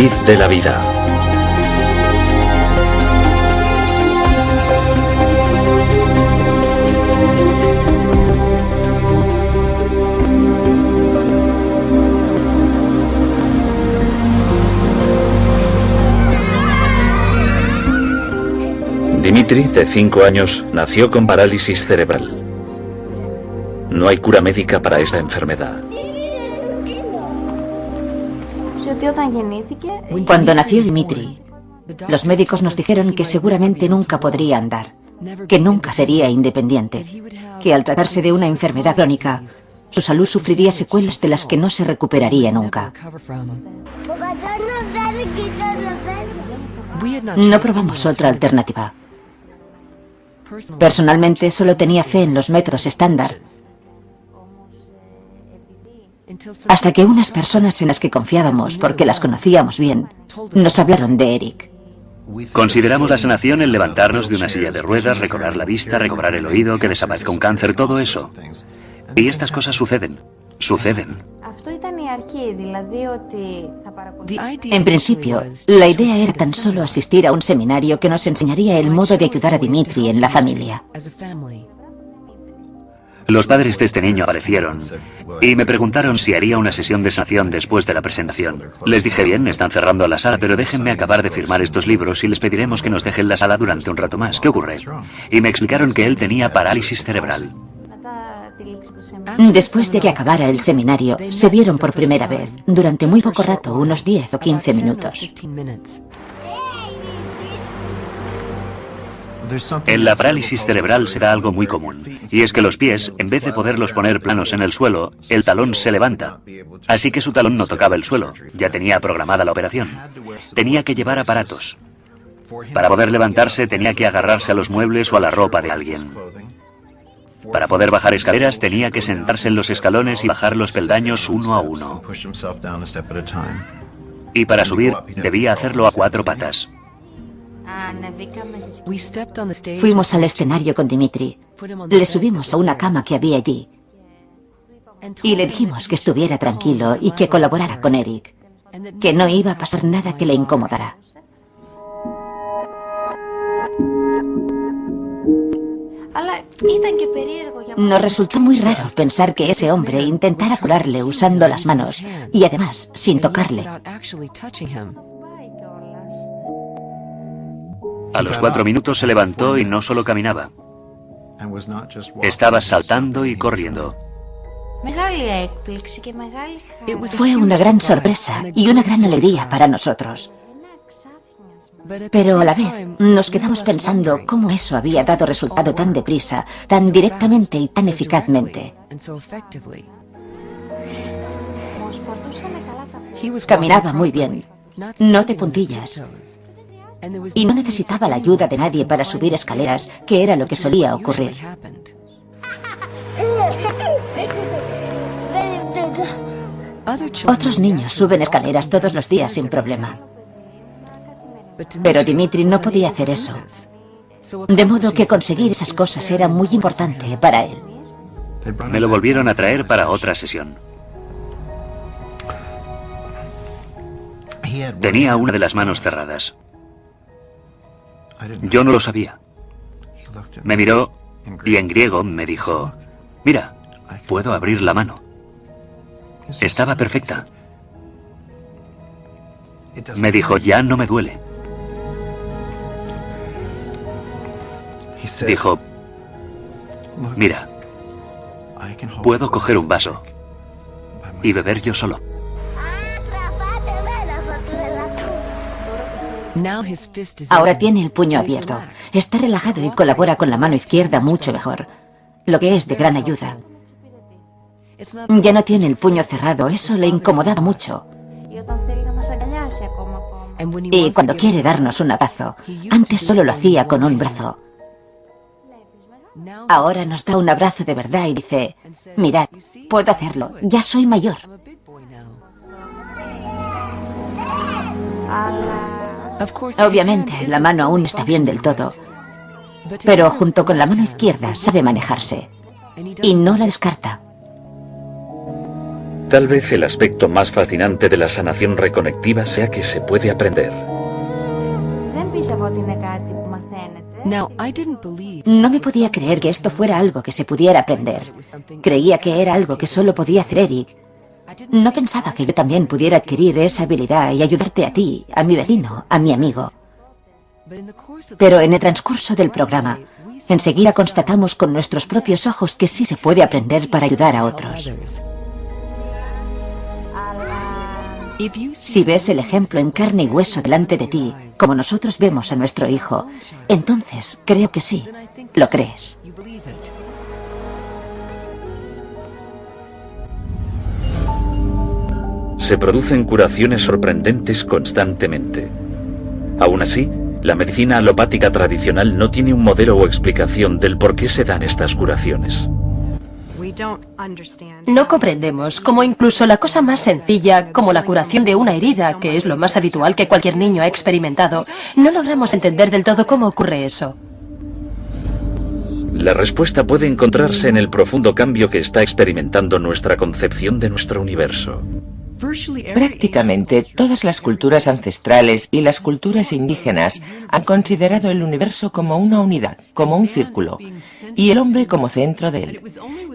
matiz de la vida. Dimitri, de 5 años, nació con parálisis cerebral. No hay cura médica para esta enfermedad. Cuando nació Dimitri, los médicos nos dijeron que seguramente nunca podría andar, que nunca sería independiente, que al tratarse de una enfermedad crónica, su salud sufriría secuelas de las que no se recuperaría nunca. No probamos otra alternativa. Personalmente solo tenía fe en los métodos estándar, hasta que unas personas en las que confiábamos, porque las conocíamos bien, nos hablaron de Eric. Consideramos la sanación el levantarnos de una silla de ruedas, recobrar la vista, recobrar el oído, que desaparezca un cáncer, todo eso. Y estas cosas suceden. En principio, la idea era tan solo asistir a un seminario que nos enseñaría el modo de ayudar a Dimitri en la familia. Los padres de este niño aparecieron y me preguntaron si haría una sesión de sanación después de la presentación. Les dije, bien, están cerrando la sala, pero déjenme acabar de firmar estos libros y les pediremos que nos dejen la sala durante un rato más. ¿Qué ocurre? Y me explicaron que él tenía parálisis cerebral. Después de que acabara el seminario, se vieron por primera vez, durante muy poco rato, unos 10 o 15 minutos. En la parálisis cerebral se da algo muy común, y es que los pies, en vez de poderlos poner planos en el suelo, el talón se levanta. Así que su talón no tocaba el suelo, ya tenía programada la operación. Tenía que llevar aparatos. Para poder levantarse tenía que agarrarse a los muebles o a la ropa de alguien. Para poder bajar escaleras tenía que sentarse en los escalones y bajar los peldaños uno a uno. Y para subir debía hacerlo a 4 patas. Fuimos al escenario con Dimitri, le subimos a una cama que había allí y le dijimos que estuviera tranquilo y que colaborara con Eric, que no iba a pasar nada que le incomodara. Nos resultó muy raro pensar que ese hombre intentara curarle usando las manos y además sin tocarle. A los 4 minutos se levantó y no solo caminaba. Estaba saltando y corriendo. Fue una gran sorpresa y una gran alegría para nosotros. Pero a la vez nos quedamos pensando cómo eso había dado resultado tan deprisa, tan directamente y tan eficazmente. Caminaba muy bien, no de puntillas. Y no necesitaba la ayuda de nadie para subir escaleras, que era lo que solía ocurrir. Otros niños suben escaleras todos los días sin problema. Pero Dimitri no podía hacer eso. De modo que conseguir esas cosas era muy importante para él. Me lo volvieron a traer para otra sesión. Tenía una de las manos cerradas. Yo no lo sabía. Me miró y en griego me dijo, mira, puedo abrir la mano. Estaba perfecta. Me dijo, ya no me duele. Dijo, mira, puedo coger un vaso y beber yo solo. Ahora tiene el puño abierto, está relajado y colabora con la mano izquierda mucho mejor, lo que es de gran ayuda. Ya no tiene el puño cerrado, eso le incomodaba mucho. Y cuando quiere darnos un abrazo, antes solo lo hacía con un brazo. Ahora nos da un abrazo de verdad y dice, mirad, puedo hacerlo, ya soy mayor. Obviamente, la mano aún no está bien del todo, pero junto con la mano izquierda sabe manejarse y no la descarta. Tal vez el aspecto más fascinante de la sanación reconectiva sea que se puede aprender. No me podía creer que esto fuera algo que se pudiera aprender. Creía que era algo que solo podía hacer Eric. No pensaba que yo también pudiera adquirir esa habilidad y ayudarte a ti, a mi vecino, a mi amigo. Pero en el transcurso del programa, enseguida constatamos con nuestros propios ojos que sí se puede aprender para ayudar a otros. Si ves el ejemplo en carne y hueso delante de ti, como nosotros vemos a nuestro hijo, entonces creo que sí, lo crees. Se producen curaciones sorprendentes constantemente. Aún así, la medicina alopática tradicional no tiene un modelo o explicación del por qué se dan estas curaciones. No comprendemos cómo incluso la cosa más sencilla, como la curación de una herida, que es lo más habitual que cualquier niño ha experimentado, no logramos entender del todo cómo ocurre eso. La respuesta puede encontrarse en el profundo cambio que está experimentando nuestra concepción de nuestro universo. Prácticamente todas las culturas ancestrales y las culturas indígenas han considerado el universo como una unidad, como un círculo, y el hombre como centro de él.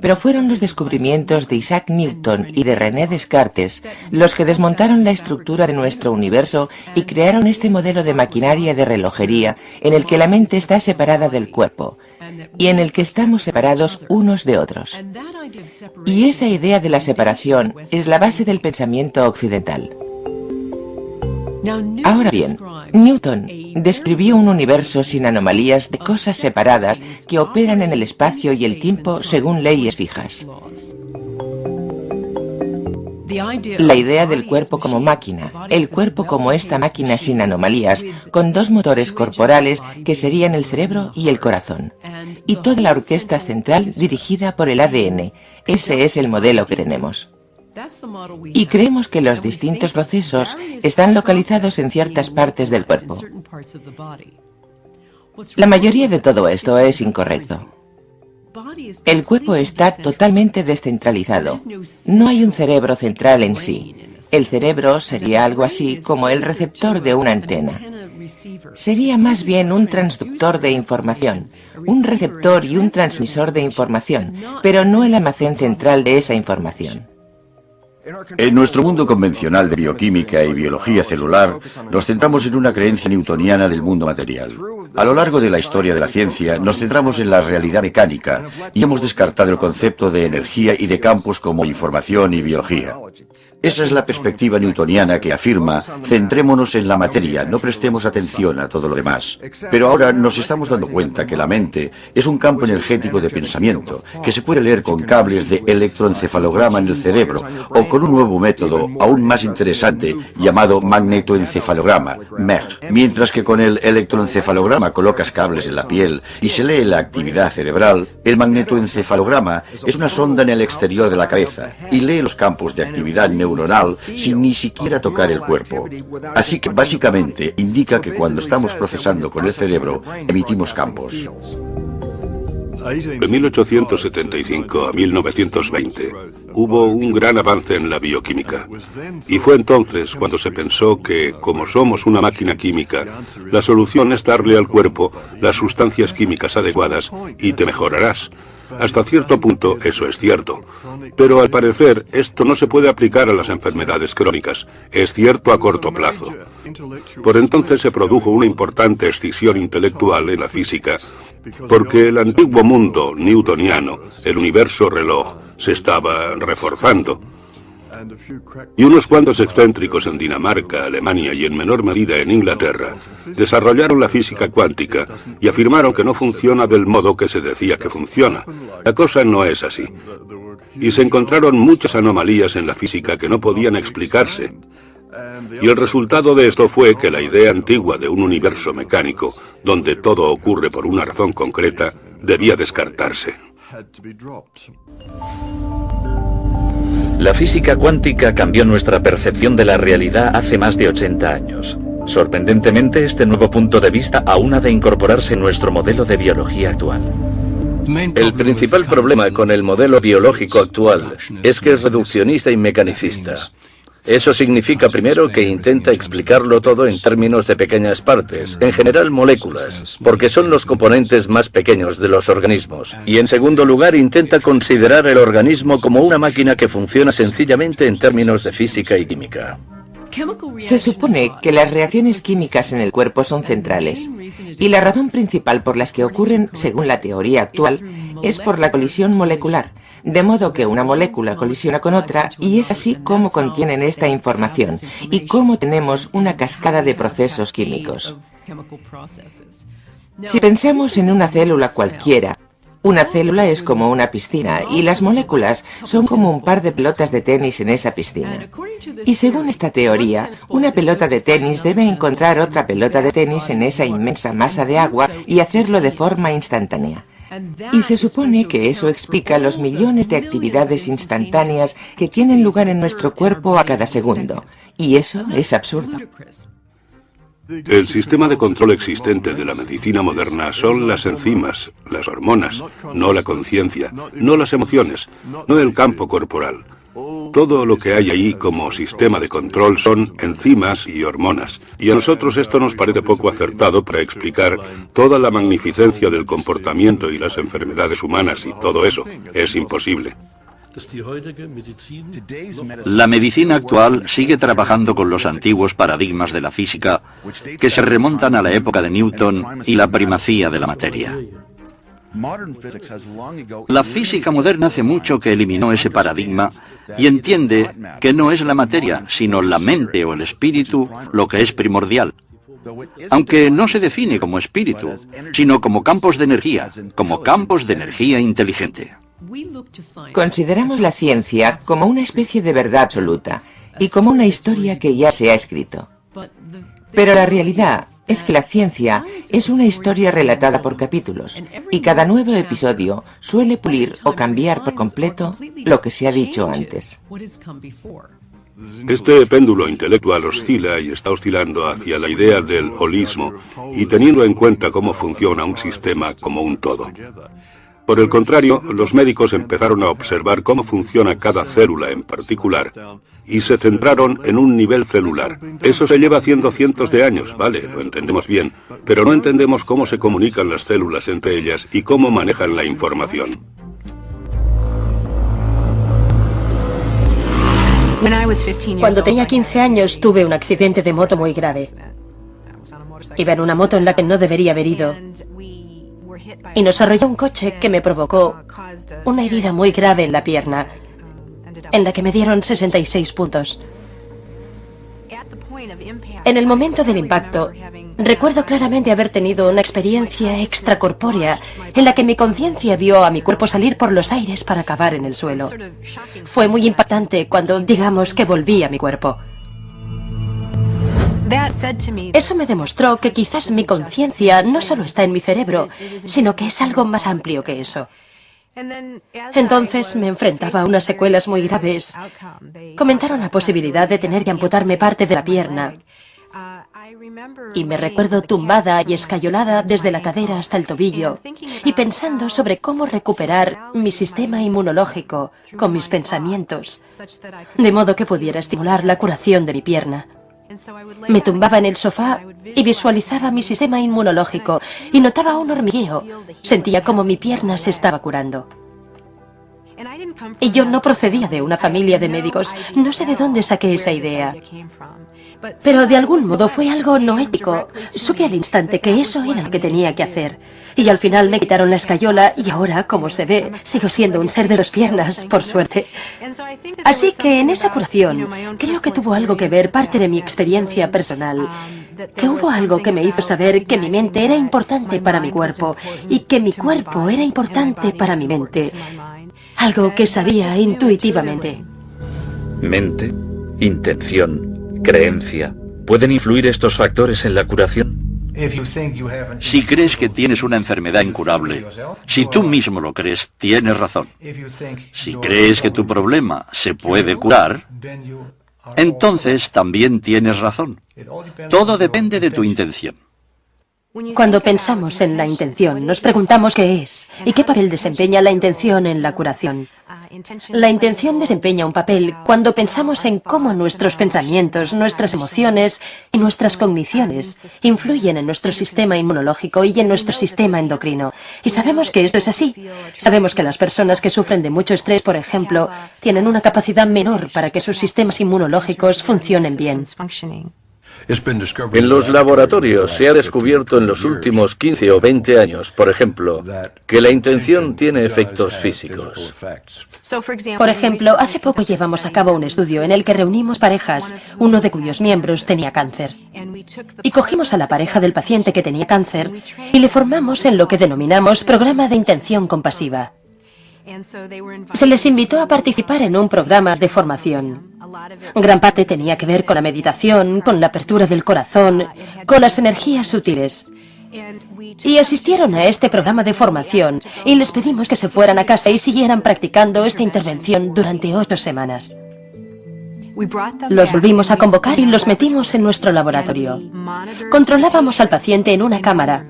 Pero fueron los descubrimientos de Isaac Newton y de René Descartes los que desmontaron la estructura de nuestro universo y crearon este modelo de maquinaria de relojería en el que la mente está separada del cuerpo y en el que estamos separados unos de otros. Y esa idea de la separación es la base del pensamiento occidental. Ahora bien, Newton describió un universo sin anomalías de cosas separadas que operan en el espacio y el tiempo según leyes fijas. La idea del cuerpo como máquina, el cuerpo como esta máquina sin anomalías, con dos motores corporales que serían el cerebro y el corazón. Y toda la orquesta central dirigida por el ADN. Ese es el modelo que tenemos. Y creemos que los distintos procesos están localizados en ciertas partes del cuerpo. La mayoría de todo esto es incorrecto. El cuerpo está totalmente descentralizado. No hay un cerebro central en sí. El cerebro sería algo así como el receptor de una antena. Sería más bien un transductor de información, un receptor y un transmisor de información, pero no el almacén central de esa información. En nuestro mundo convencional de bioquímica y biología celular, nos centramos en una creencia newtoniana del mundo material. A lo largo de la historia de la ciencia, nos centramos en la realidad mecánica y hemos descartado el concepto de energía y de campos como información y biología. Esa es la perspectiva newtoniana que afirma, centrémonos en la materia, no prestemos atención a todo lo demás. Pero ahora nos estamos dando cuenta que la mente es un campo energético de pensamiento, que se puede leer con cables de electroencefalograma en el cerebro, o con un nuevo método aún más interesante llamado magnetoencefalograma, MEG. Mientras que con el electroencefalograma colocas cables en la piel y se lee la actividad cerebral, el magnetoencefalograma es una sonda en el exterior de la cabeza y lee los campos de actividad neuronal sin ni siquiera tocar el cuerpo. Así que básicamente indica que cuando estamos procesando con el cerebro, emitimos campos. De 1875 a 1920 hubo un gran avance en la bioquímica. Y fue entonces cuando se pensó que, como somos una máquina química, la solución es darle al cuerpo las sustancias químicas adecuadas y te mejorarás. Hasta cierto punto eso es cierto, pero al parecer esto no se puede aplicar a las enfermedades crónicas, es cierto a corto plazo. Por entonces se produjo una importante escisión intelectual en la física, porque el antiguo mundo newtoniano, el universo reloj, se estaba reforzando. Y unos cuantos excéntricos en Dinamarca, Alemania y en menor medida en Inglaterra desarrollaron la física cuántica y afirmaron que no funciona del modo que se decía que funciona. La cosa no es así. Y se encontraron muchas anomalías en la física que no podían explicarse. Y el resultado de esto fue que la idea antigua de un universo mecánico, donde todo ocurre por una razón concreta, debía descartarse. La física cuántica cambió nuestra percepción de la realidad hace más de 80 años. Sorprendentemente, este nuevo punto de vista aún ha de incorporarse en nuestro modelo de biología actual. El principal problema con el modelo biológico actual es que es reduccionista y mecanicista. Eso significa primero que intenta explicarlo todo en términos de pequeñas partes, en general moléculas, porque son los componentes más pequeños de los organismos. Y en segundo lugar intenta considerar el organismo como una máquina que funciona sencillamente en términos de física y química. Se supone que las reacciones químicas en el cuerpo son centrales, y la razón principal por las que ocurren, según la teoría actual, es por la colisión molecular, de modo que una molécula colisiona con otra, y es así como contienen esta información, y cómo tenemos una cascada de procesos químicos. Si pensamos en una célula cualquiera, una célula es como una piscina y las moléculas son como un par de pelotas de tenis en esa piscina. Y según esta teoría, una pelota de tenis debe encontrar otra pelota de tenis en esa inmensa masa de agua y hacerlo de forma instantánea. Y se supone que eso explica los millones de actividades instantáneas que tienen lugar en nuestro cuerpo a cada segundo. Y eso es absurdo. El sistema de control existente de la medicina moderna son las enzimas, las hormonas, no la conciencia, no las emociones, no el campo corporal. Todo lo que hay ahí como sistema de control son enzimas y hormonas. Y a nosotros esto nos parece poco acertado para explicar toda la magnificencia del comportamiento y las enfermedades humanas y todo eso. Es imposible. La medicina actual sigue trabajando con los antiguos paradigmas de la física que se remontan a la época de Newton y la primacía de la materia. La física moderna hace mucho que eliminó ese paradigma y entiende que no es la materia, sino la mente o el espíritu lo que es primordial. Aunque no se define como espíritu, sino como campos de energía inteligente. Consideramos la ciencia como una especie de verdad absoluta y como una historia que ya se ha escrito. Pero la realidad es que la ciencia es una historia relatada por capítulos y cada nuevo episodio suele pulir o cambiar por completo lo que se ha dicho antes. Este péndulo intelectual oscila y está oscilando hacia la idea del holismo y teniendo en cuenta cómo funciona un sistema como un todo. Por el contrario, los médicos empezaron a observar cómo funciona cada célula en particular y se centraron en un nivel celular. Eso se lleva haciendo cientos de años, vale, lo entendemos bien, pero no entendemos cómo se comunican las células entre ellas y cómo manejan la información. Cuando tenía 15 años tuve un accidente de moto muy grave. Iba en una moto en la que no debería haber ido. Y nos arrolló un coche que me provocó una herida muy grave en la pierna, en la que me dieron 66 puntos. En el momento del impacto, recuerdo claramente haber tenido una experiencia extracorpórea en la que mi conciencia vio a mi cuerpo salir por los aires para acabar en el suelo. Fue muy impactante cuando, digamos, que volví a mi cuerpo. Eso me demostró que quizás mi conciencia no solo está en mi cerebro, sino que es algo más amplio que eso. Entonces me enfrentaba a unas secuelas muy graves. Comentaron la posibilidad de tener que amputarme parte de la pierna. Y me recuerdo tumbada y escayolada desde la cadera hasta el tobillo y pensando sobre cómo recuperar mi sistema inmunológico con mis pensamientos, de modo que pudiera estimular la curación de mi pierna. Me tumbaba en el sofá y visualizaba mi sistema inmunológico y notaba un hormigueo. Sentía como mi pierna se estaba curando. Y yo no procedía de una familia de médicos. No sé de dónde saqué esa idea. Pero de algún modo fue algo no ético. Supe al instante que eso era lo que tenía que hacer. Y al final me quitaron la escayola y ahora, como se ve, sigo siendo un ser de 2 piernas, por suerte. Así que en esa curación creo que tuvo algo que ver parte de mi experiencia personal. Que hubo algo que me hizo saber que mi mente era importante para mi cuerpo y que mi cuerpo era importante para mi mente. Algo que sabía intuitivamente. Mente, intención, creencia. ¿Pueden influir estos factores en la curación? Si crees que tienes una enfermedad incurable, si tú mismo lo crees, tienes razón. Si crees que tu problema se puede curar, entonces también tienes razón. Todo depende de tu intención. Cuando pensamos en la intención, nos preguntamos qué es y qué papel desempeña la intención en la curación. La intención desempeña un papel cuando pensamos en cómo nuestros pensamientos, nuestras emociones y nuestras cogniciones influyen en nuestro sistema inmunológico y en nuestro sistema endocrino. Y sabemos que esto es así. Sabemos que las personas que sufren de mucho estrés, por ejemplo, tienen una capacidad menor para que sus sistemas inmunológicos funcionen bien. En los laboratorios se ha descubierto en los últimos 15 o 20 años, por ejemplo, que la intención tiene efectos físicos. Por ejemplo, hace poco llevamos a cabo un estudio en el que reunimos parejas, uno de cuyos miembros tenía cáncer. Y cogimos a la pareja del paciente que tenía cáncer y le formamos en lo que denominamos programa de intención compasiva. Se les invitó a participar en un programa de formación. Gran parte tenía que ver con la meditación, con la apertura del corazón, con las energías sutiles. Y asistieron a este programa de formación y les pedimos que se fueran a casa y siguieran practicando esta intervención durante 8 semanas. Los volvimos a convocar y los metimos en nuestro laboratorio. Controlábamos al paciente en una cámara.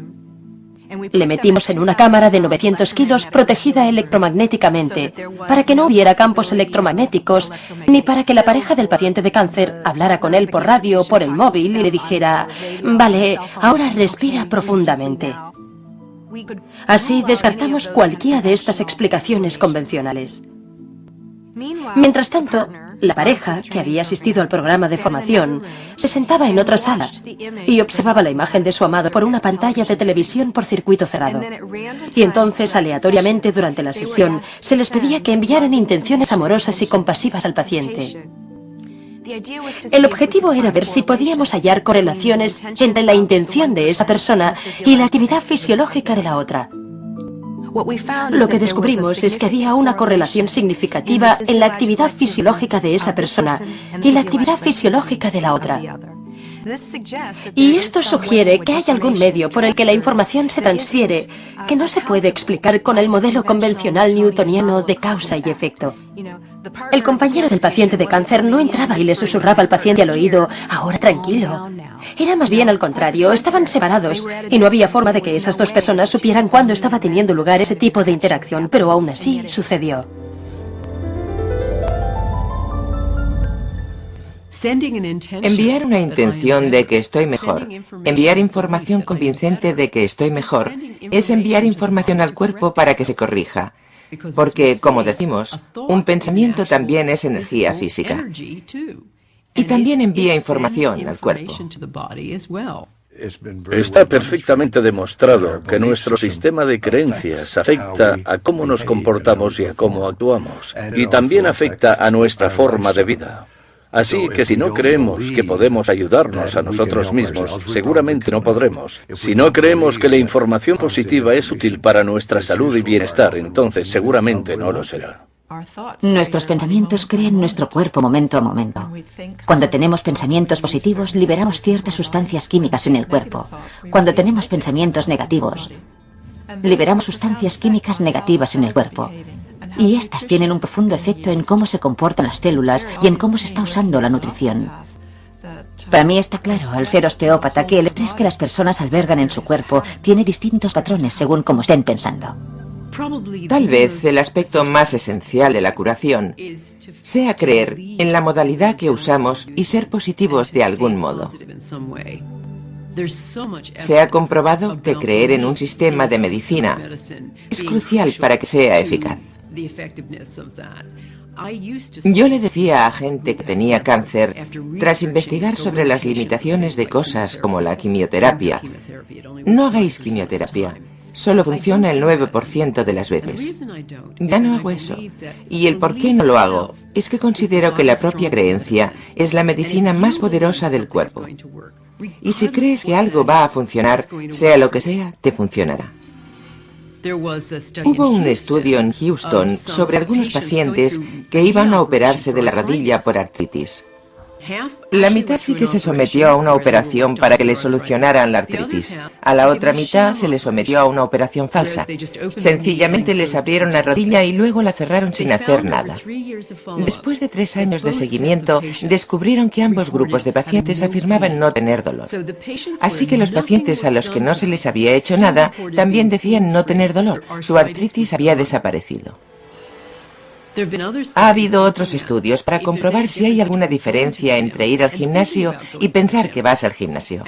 Le metimos en una cámara de 900 kilos protegida electromagnéticamente para que no hubiera campos electromagnéticos ni para que la pareja del paciente de cáncer hablara con él por radio o por el móvil y le dijera: vale, ahora respira profundamente. Así descartamos cualquiera de estas explicaciones convencionales. Mientras tanto, la pareja, que había asistido al programa de formación, se sentaba en otra sala y observaba la imagen de su amado por una pantalla de televisión por circuito cerrado. Y entonces, aleatoriamente durante la sesión, se les pedía que enviaran intenciones amorosas y compasivas al paciente. El objetivo era ver si podíamos hallar correlaciones entre la intención de esa persona y la actividad fisiológica de la otra. Lo que descubrimos es que había una correlación significativa en la actividad fisiológica de esa persona y la actividad fisiológica de la otra. Y esto sugiere que hay algún medio por el que la información se transfiere que no se puede explicar con el modelo convencional newtoniano de causa y efecto. El compañero del paciente de cáncer no entraba y le susurraba al paciente al oído: ahora tranquilo. Era más bien al contrario, estaban separados y no había forma de que esas dos personas supieran cuándo estaba teniendo lugar ese tipo de interacción, pero aún así sucedió. Enviar una intención de que estoy mejor, enviar información convincente de que estoy mejor, es enviar información al cuerpo para que se corrija. Porque, como decimos, un pensamiento también es energía física. Y también envía información al cuerpo. Está perfectamente demostrado que nuestro sistema de creencias afecta a cómo nos comportamos y a cómo actuamos. Y también afecta a nuestra forma de vida. Así que si no creemos que podemos ayudarnos a nosotros mismos, seguramente no podremos. Si no creemos que la información positiva es útil para nuestra salud y bienestar, entonces seguramente no lo será. Nuestros pensamientos crean nuestro cuerpo momento a momento. Cuando tenemos pensamientos positivos, liberamos ciertas sustancias químicas en el cuerpo. Cuando tenemos pensamientos negativos, liberamos sustancias químicas negativas en el cuerpo. Y estas tienen un profundo efecto en cómo se comportan las células y en cómo se está usando la nutrición. Para mí está claro, al ser osteópata, que el estrés que las personas albergan en su cuerpo tiene distintos patrones según cómo estén pensando. Tal vez el aspecto más esencial de la curación sea creer en la modalidad que usamos y ser positivos de algún modo. Se ha comprobado que creer en un sistema de medicina es crucial para que sea eficaz. Yo le decía a gente que tenía cáncer, tras investigar sobre las limitaciones de cosas como la quimioterapia: no hagáis quimioterapia, solo funciona el 9% de las veces. Ya no hago eso. Y el por qué no lo hago es que considero que la propia creencia es la medicina más poderosa del cuerpo. Y si crees que algo va a funcionar, sea lo que sea, te funcionará. Hubo un estudio en Houston sobre algunos pacientes que iban a operarse de la rodilla por artritis. La mitad sí que se sometió a una operación para que le solucionaran la artritis. A la otra mitad se le sometió a una operación falsa. Sencillamente les abrieron la rodilla y luego la cerraron sin hacer nada. Después de 3 años de seguimiento, descubrieron que ambos grupos de pacientes afirmaban no tener dolor. Así que los pacientes a los que no se les había hecho nada también decían no tener dolor. Su artritis había desaparecido. Ha habido otros estudios para comprobar si hay alguna diferencia entre ir al gimnasio y pensar que vas al gimnasio.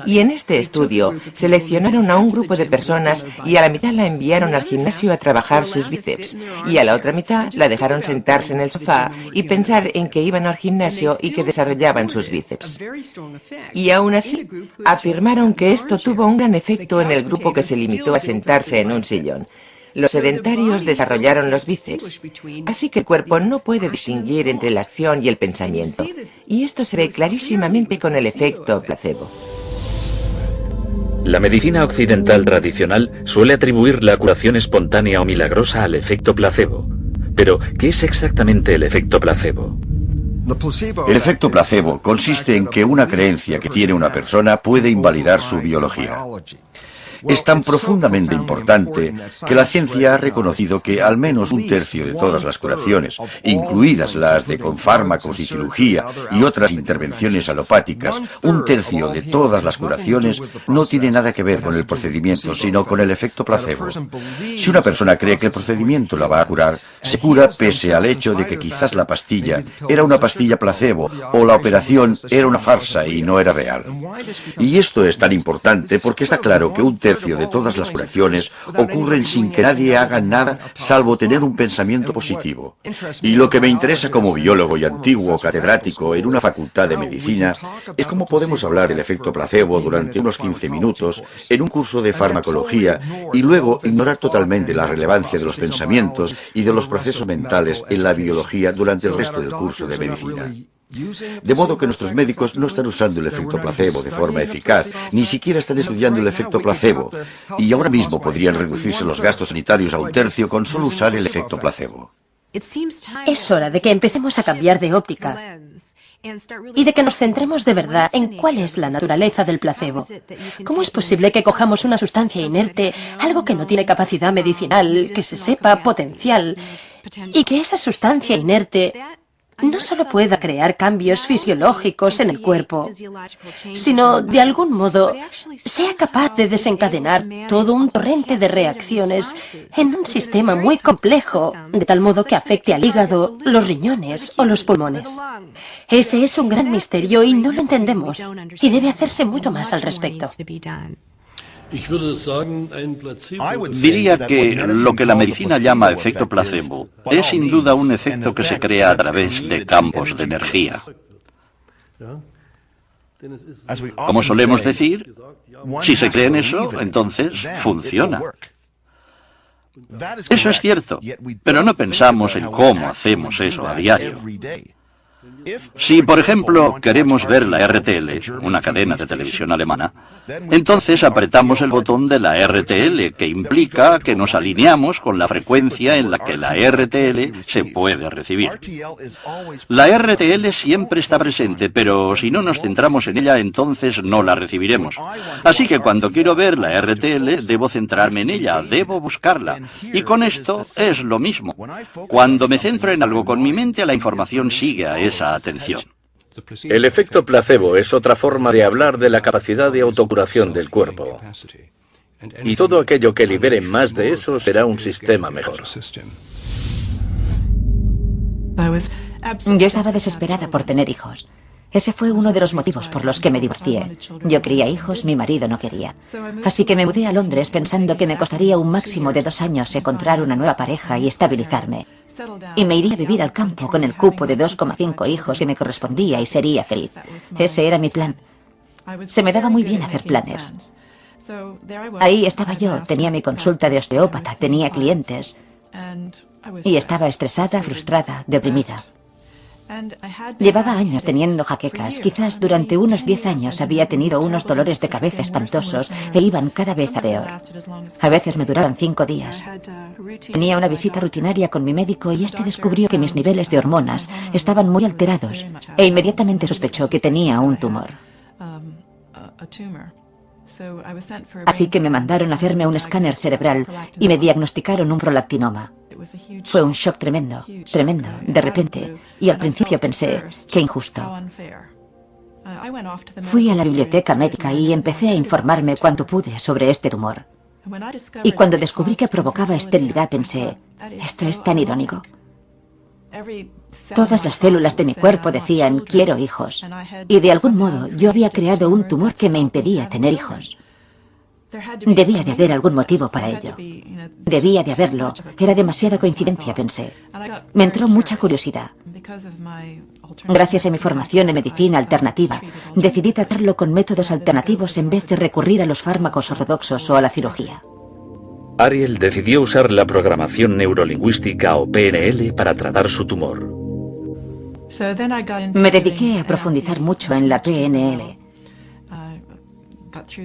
Y en este estudio seleccionaron a un grupo de personas y a la mitad la enviaron al gimnasio a trabajar sus bíceps y a la otra mitad la dejaron sentarse en el sofá y pensar en que iban al gimnasio y que desarrollaban sus bíceps. Y aún así, afirmaron que esto tuvo un gran efecto en el grupo que se limitó a sentarse en un sillón. Los sedentarios desarrollaron los bíceps, así que el cuerpo no puede distinguir entre la acción y el pensamiento. Y esto se ve clarísimamente con el efecto placebo. La medicina occidental tradicional suele atribuir la curación espontánea o milagrosa al efecto placebo. Pero, ¿qué es exactamente el efecto placebo? El efecto placebo consiste en que una creencia que tiene una persona puede invalidar su biología. Es tan profundamente importante que la ciencia ha reconocido que al menos 1/3 de todas las curaciones, incluidas las de con fármacos y cirugía y otras intervenciones alopáticas, 1/3 de todas las curaciones no tiene nada que ver con el procedimiento, sino con el efecto placebo. Si una persona cree que el procedimiento la va a curar, se cura pese al hecho de que quizás la pastilla era una pastilla placebo o la operación era una farsa y no era real. Y esto es tan importante porque está claro que 1/3 de todas las curaciones ocurren sin que nadie haga nada salvo tener un pensamiento positivo. Y lo que me interesa como biólogo y antiguo catedrático en una facultad de medicina es cómo podemos hablar del efecto placebo durante unos 15 minutos en un curso de farmacología y luego ignorar totalmente la relevancia de los pensamientos y de los procesos mentales en la biología durante el resto del curso de medicina. De modo que nuestros médicos no están usando el efecto placebo de forma eficaz, ni siquiera están estudiando el efecto placebo, y ahora mismo podrían reducirse los gastos sanitarios a 1/3 con solo usar el efecto placebo. Es hora de que empecemos a cambiar de óptica y de que nos centremos de verdad en cuál es la naturaleza del placebo. ¿Cómo es posible que cojamos una sustancia inerte, algo que no tiene capacidad medicinal, que se sepa potencial, y que esa sustancia inerte no solo pueda crear cambios fisiológicos en el cuerpo, sino, de algún modo, sea capaz de desencadenar todo un torrente de reacciones en un sistema muy complejo, de tal modo que afecte al hígado, los riñones o los pulmones? Ese es un gran misterio y no lo entendemos, y debe hacerse mucho más al respecto. Diría que lo que la medicina llama efecto placebo es sin duda un efecto que se crea a través de campos de energía. Como solemos decir, si se cree en eso, entonces funciona. Eso es cierto, pero no pensamos en cómo hacemos eso a diario. Si, por ejemplo, queremos ver la RTL, una cadena de televisión alemana, entonces apretamos el botón de la RTL, que implica que nos alineamos con la frecuencia en la que la RTL se puede recibir. La RTL siempre está presente, pero si no nos centramos en ella, entonces no la recibiremos. Así que cuando quiero ver la RTL, debo centrarme en ella, debo buscarla. Y con esto es lo mismo. Cuando me centro en algo con mi mente, la información sigue a esa atención. El efecto placebo es otra forma de hablar de la capacidad de autocuración del cuerpo. Y todo aquello que libere más de eso será un sistema mejor. Yo estaba desesperada por tener hijos. Ese fue uno de los motivos por los que me divorcié. Yo quería hijos, mi marido no quería. Así que me mudé a Londres pensando que me costaría un máximo de 2 años encontrar una nueva pareja y estabilizarme. Y me iría a vivir al campo con el cupo de 2,5 hijos que me correspondía y sería feliz. Ese era mi plan. Se me daba muy bien hacer planes. Ahí estaba yo, tenía mi consulta de osteópata, tenía clientes. Y estaba estresada, frustrada, deprimida. Llevaba años teniendo jaquecas. Quizás durante unos 10 años había tenido unos dolores de cabeza espantosos e iban cada vez a peor. A veces me duraban 5 días. Tenía una visita rutinaria con mi médico y este descubrió que mis niveles de hormonas estaban muy alterados e inmediatamente sospechó que tenía un tumor. Así que me mandaron a hacerme un escáner cerebral y me diagnosticaron un prolactinoma. Fue un shock tremendo, tremendo, de repente, y al principio pensé, qué injusto. Fui a la biblioteca médica y empecé a informarme cuanto pude sobre este tumor. Y cuando descubrí que provocaba esterilidad pensé, esto es tan irónico. Todas las células de mi cuerpo decían, quiero hijos. Y de algún modo yo había creado un tumor que me impedía tener hijos. Debía de haber algún motivo para ello. Debía de haberlo. Era demasiada coincidencia, pensé. Me entró mucha curiosidad. Gracias a mi formación en medicina alternativa, decidí tratarlo con métodos alternativos en vez de recurrir a los fármacos ortodoxos o a la cirugía. Ariel decidió usar la programación neurolingüística o PNL para tratar su tumor. Me dediqué a profundizar mucho en la PNL.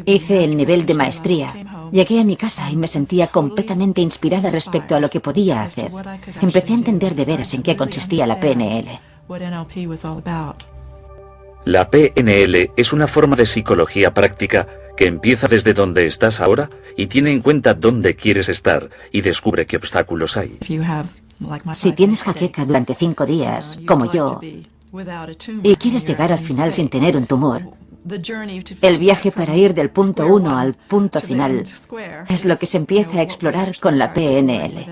Hice el nivel de maestría. Llegué a mi casa y me sentía completamente inspirada respecto a lo que podía hacer. Empecé a entender de veras en qué consistía la PNL. La PNL es una forma de psicología práctica que empieza desde donde estás ahora y tiene en cuenta dónde quieres estar y descubre qué obstáculos hay. Si tienes jaqueca durante 5 días, como yo, y quieres llegar al final sin tener un tumor, el viaje para ir del punto 1 al punto final es lo que se empieza a explorar con la PNL.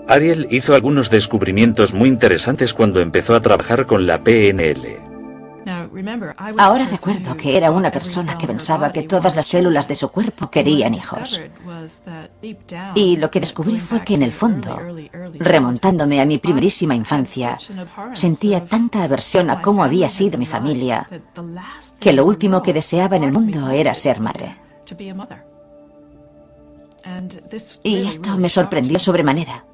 Ariel hizo algunos descubrimientos muy interesantes cuando empezó a trabajar con la PNL. Ahora recuerdo que era una persona que pensaba que todas las células de su cuerpo querían hijos. Y lo que descubrí fue que en el fondo, remontándome a mi primerísima infancia, sentía tanta aversión a cómo había sido mi familia, que lo último que deseaba en el mundo era ser madre. Y esto me sorprendió sobremanera.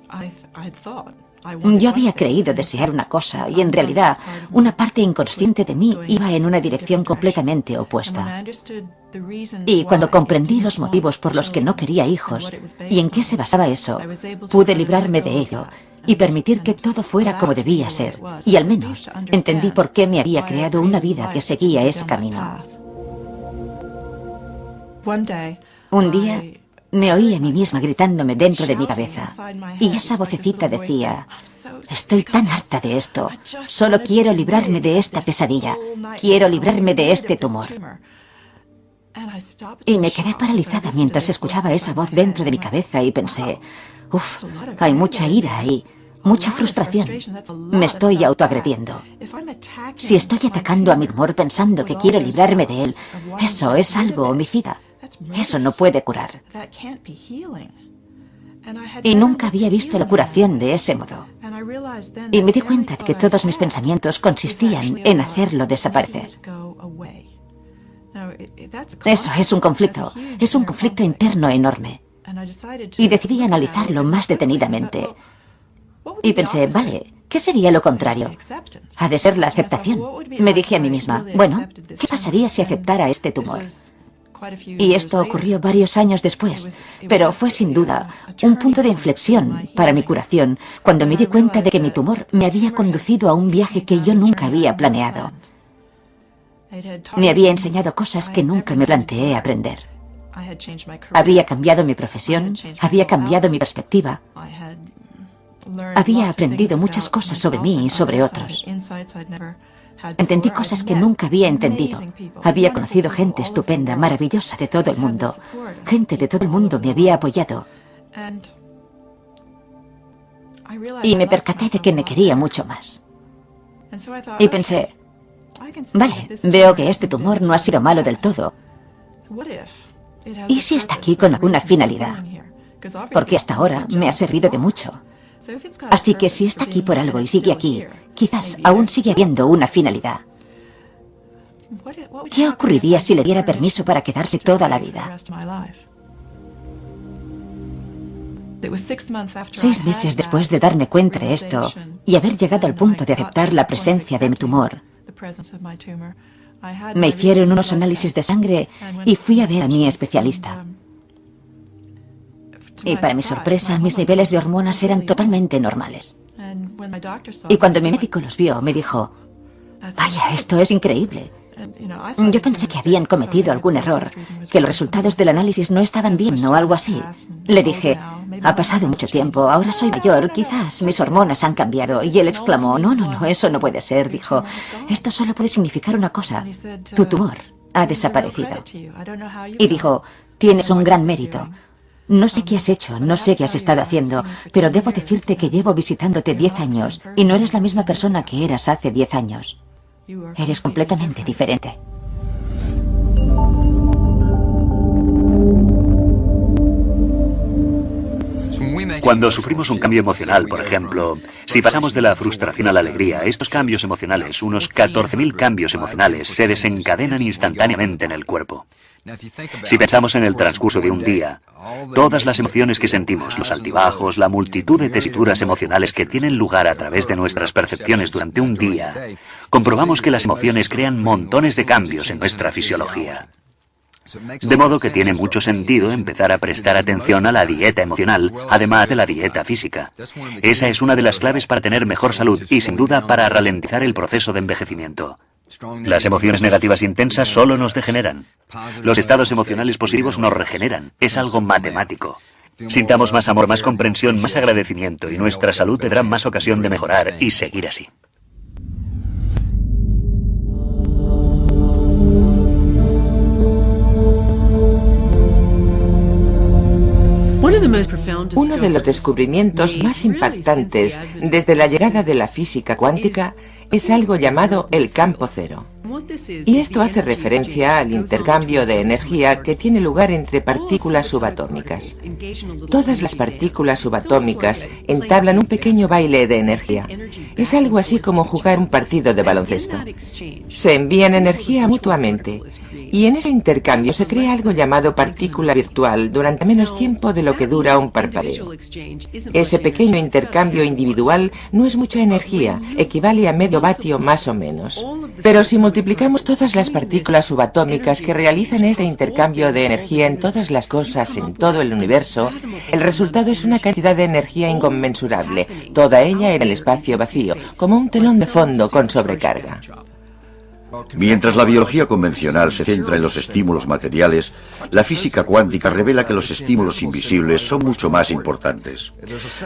Yo había creído desear una cosa y en realidad una parte inconsciente de mí iba en una dirección completamente opuesta. Y cuando comprendí los motivos por los que no quería hijos y en qué se basaba eso, pude librarme de ello y permitir que todo fuera como debía ser. Y al menos entendí por qué me había creado una vida que seguía ese camino. Un día me oí a mí misma gritándome dentro de mi cabeza, y esa vocecita decía, estoy tan harta de esto, solo quiero librarme de esta pesadilla, quiero librarme de este tumor. Y me quedé paralizada mientras escuchaba esa voz dentro de mi cabeza y pensé, hay mucha ira ahí, mucha frustración, me estoy autoagrediendo. Si estoy atacando a mi tumor pensando que quiero librarme de él, eso es algo homicida. Eso no puede curar. Y nunca había visto la curación de ese modo. Y me di cuenta de que todos mis pensamientos consistían en hacerlo desaparecer. Eso es un conflicto interno enorme. Y decidí analizarlo más detenidamente. Y pensé, vale, ¿qué sería lo contrario? Ha de ser la aceptación. Me dije a mí misma, bueno, ¿qué pasaría si aceptara este tumor? Y esto ocurrió varios años después, pero fue sin duda un punto de inflexión para mi curación cuando me di cuenta de que mi tumor me había conducido a un viaje que yo nunca había planeado. Me había enseñado cosas que nunca me planteé aprender. Había cambiado mi profesión, había cambiado mi perspectiva, había aprendido muchas cosas sobre mí y sobre otros. Entendí cosas que nunca había entendido. Había conocido gente estupenda, maravillosa de todo el mundo. Gente de todo el mundo me había apoyado. Y me percaté de que me quería mucho más. Y pensé, vale, veo que este tumor no ha sido malo del todo. ¿Y si está aquí con alguna finalidad? Porque hasta ahora me ha servido de mucho. Así que si está aquí por algo y sigue aquí, quizás aún sigue habiendo una finalidad. ¿Qué ocurriría si le diera permiso para quedarse toda la vida? 6 meses después de darme cuenta de esto y haber llegado al punto de aceptar la presencia de mi tumor, me hicieron unos análisis de sangre y fui a ver a mi especialista. Y para mi sorpresa, mis niveles de hormonas eran totalmente normales. Y cuando mi médico los vio, me dijo, vaya, esto es increíble. Yo pensé que habían cometido algún error, que los resultados del análisis no estaban bien o algo así. Le dije, ha pasado mucho tiempo, ahora soy mayor, quizás mis hormonas han cambiado. Y él exclamó, no, eso no puede ser. Dijo, esto solo puede significar una cosa, tu tumor ha desaparecido. Y dijo, tienes un gran mérito. No sé qué has hecho, no sé qué has estado haciendo, pero debo decirte que llevo visitándote 10 años y no eres la misma persona que eras hace 10 años. Eres completamente diferente. Cuando sufrimos un cambio emocional, por ejemplo, si pasamos de la frustración a la alegría, estos cambios emocionales, unos 14.000 cambios emocionales, se desencadenan instantáneamente en el cuerpo. Si pensamos en el transcurso de un día, todas las emociones que sentimos, los altibajos, la multitud de tesituras emocionales que tienen lugar a través de nuestras percepciones durante un día, comprobamos que las emociones crean montones de cambios en nuestra fisiología. De modo que tiene mucho sentido empezar a prestar atención a la dieta emocional, además de la dieta física. Esa es una de las claves para tener mejor salud y, sin duda, para ralentizar el proceso de envejecimiento. Las emociones negativas intensas solo nos degeneran. Los estados emocionales positivos nos regeneran. Es algo matemático. Sintamos más amor, más comprensión, más agradecimiento y nuestra salud tendrá más ocasión de mejorar y seguir así. Uno de los descubrimientos más impactantes desde la llegada de la física cuántica es algo llamado el campo cero. Y esto hace referencia al intercambio de energía que tiene lugar entre partículas subatómicas. Todas las partículas subatómicas entablan un pequeño baile de energía. Es algo así como jugar un partido de baloncesto. Se envían energía mutuamente y en ese intercambio se crea algo llamado partícula virtual durante menos tiempo de lo que dura un parpadeo. Ese pequeño intercambio individual no es mucha energía, equivale a medio vatio más o menos. Pero si multiplicamos todas las partículas subatómicas que realizan este intercambio de energía en todas las cosas en todo el universo, el resultado es una cantidad de energía inconmensurable, toda ella en el espacio vacío, como un telón de fondo con sobrecarga. Mientras la biología convencional se centra en los estímulos materiales, la física cuántica revela que los estímulos invisibles son mucho más importantes.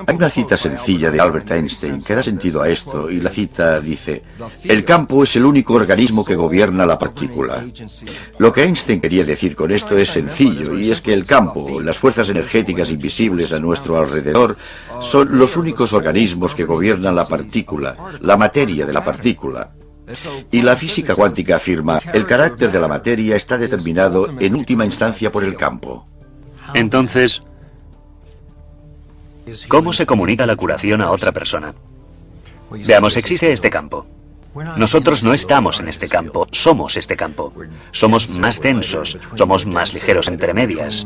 Hay una cita sencilla de Albert Einstein que da sentido a esto, y la cita dice: el campo es el único organismo que gobierna la partícula. Lo que Einstein quería decir con esto es sencillo, y es que el campo, las fuerzas energéticas invisibles a nuestro alrededor, son los únicos organismos que gobiernan la partícula, la materia de la partícula. Y la física cuántica afirma, el carácter de la materia está determinado en última instancia por el campo. Entonces, ¿cómo se comunica la curación a otra persona? Veamos, existe este campo. Nosotros no estamos en este campo, somos este campo. Somos más densos, somos más ligeros entre medias.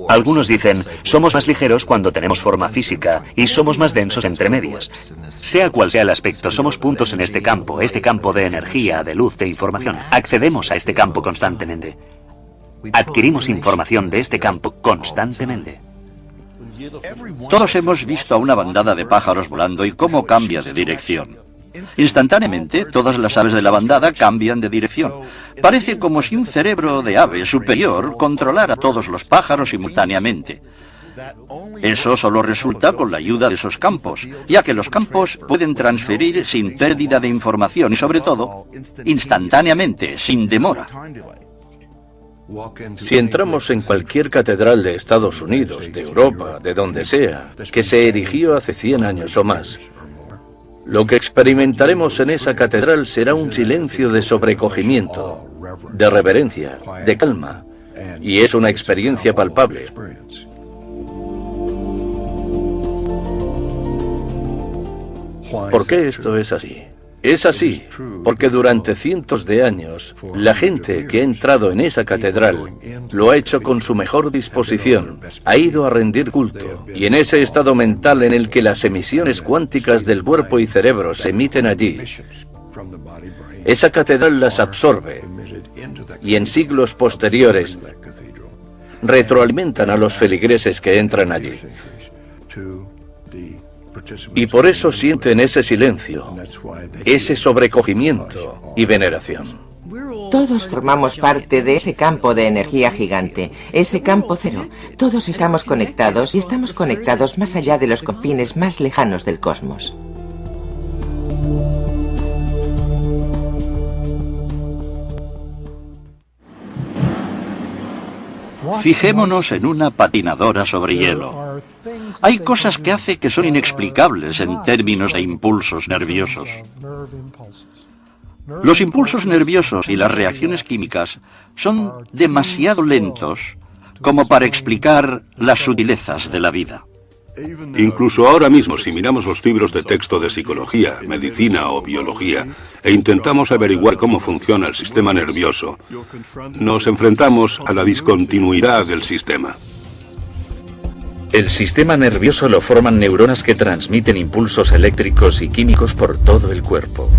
Algunos dicen, somos más ligeros cuando tenemos forma física y somos más densos entre medias. Sea cual sea el aspecto, somos puntos en este campo de energía, de luz, de información. Accedemos a este campo constantemente. Adquirimos información de este campo constantemente. Todos hemos visto a una bandada de pájaros volando y cómo cambia de dirección. Instantáneamente, todas las aves de la bandada cambian de dirección. Parece como si un cerebro de ave superior controlara a todos los pájaros simultáneamente. Eso solo resulta con la ayuda de esos campos, ya que los campos pueden transferir sin pérdida de información y, sobre todo, instantáneamente, sin demora. Si entramos en cualquier catedral de Estados Unidos, de Europa, de donde sea, que se erigió hace 100 años o más, lo que experimentaremos en esa catedral será un silencio de sobrecogimiento, de reverencia, de calma, y es una experiencia palpable. ¿Por qué esto es así? Es así, porque durante cientos de años, la gente que ha entrado en esa catedral lo ha hecho con su mejor disposición, ha ido a rendir culto, y en ese estado mental en el que las emisiones cuánticas del cuerpo y cerebro se emiten allí, esa catedral las absorbe, y en siglos posteriores retroalimentan a los feligreses que entran allí. Y por eso sienten ese silencio, ese sobrecogimiento y veneración. Todos formamos parte de ese campo de energía gigante, ese campo cero. Todos estamos conectados y estamos conectados más allá de los confines más lejanos del cosmos. Fijémonos en una patinadora sobre hielo. Hay cosas que hace que son inexplicables en términos de impulsos nerviosos. Los impulsos nerviosos y las reacciones químicas son demasiado lentos como para explicar las sutilezas de la vida. Incluso ahora mismo, si miramos los libros de texto de psicología, medicina o biología, e intentamos averiguar cómo funciona el sistema nervioso, nos enfrentamos a la discontinuidad del sistema. El sistema nervioso lo forman neuronas que transmiten impulsos eléctricos y químicos por todo el cuerpo.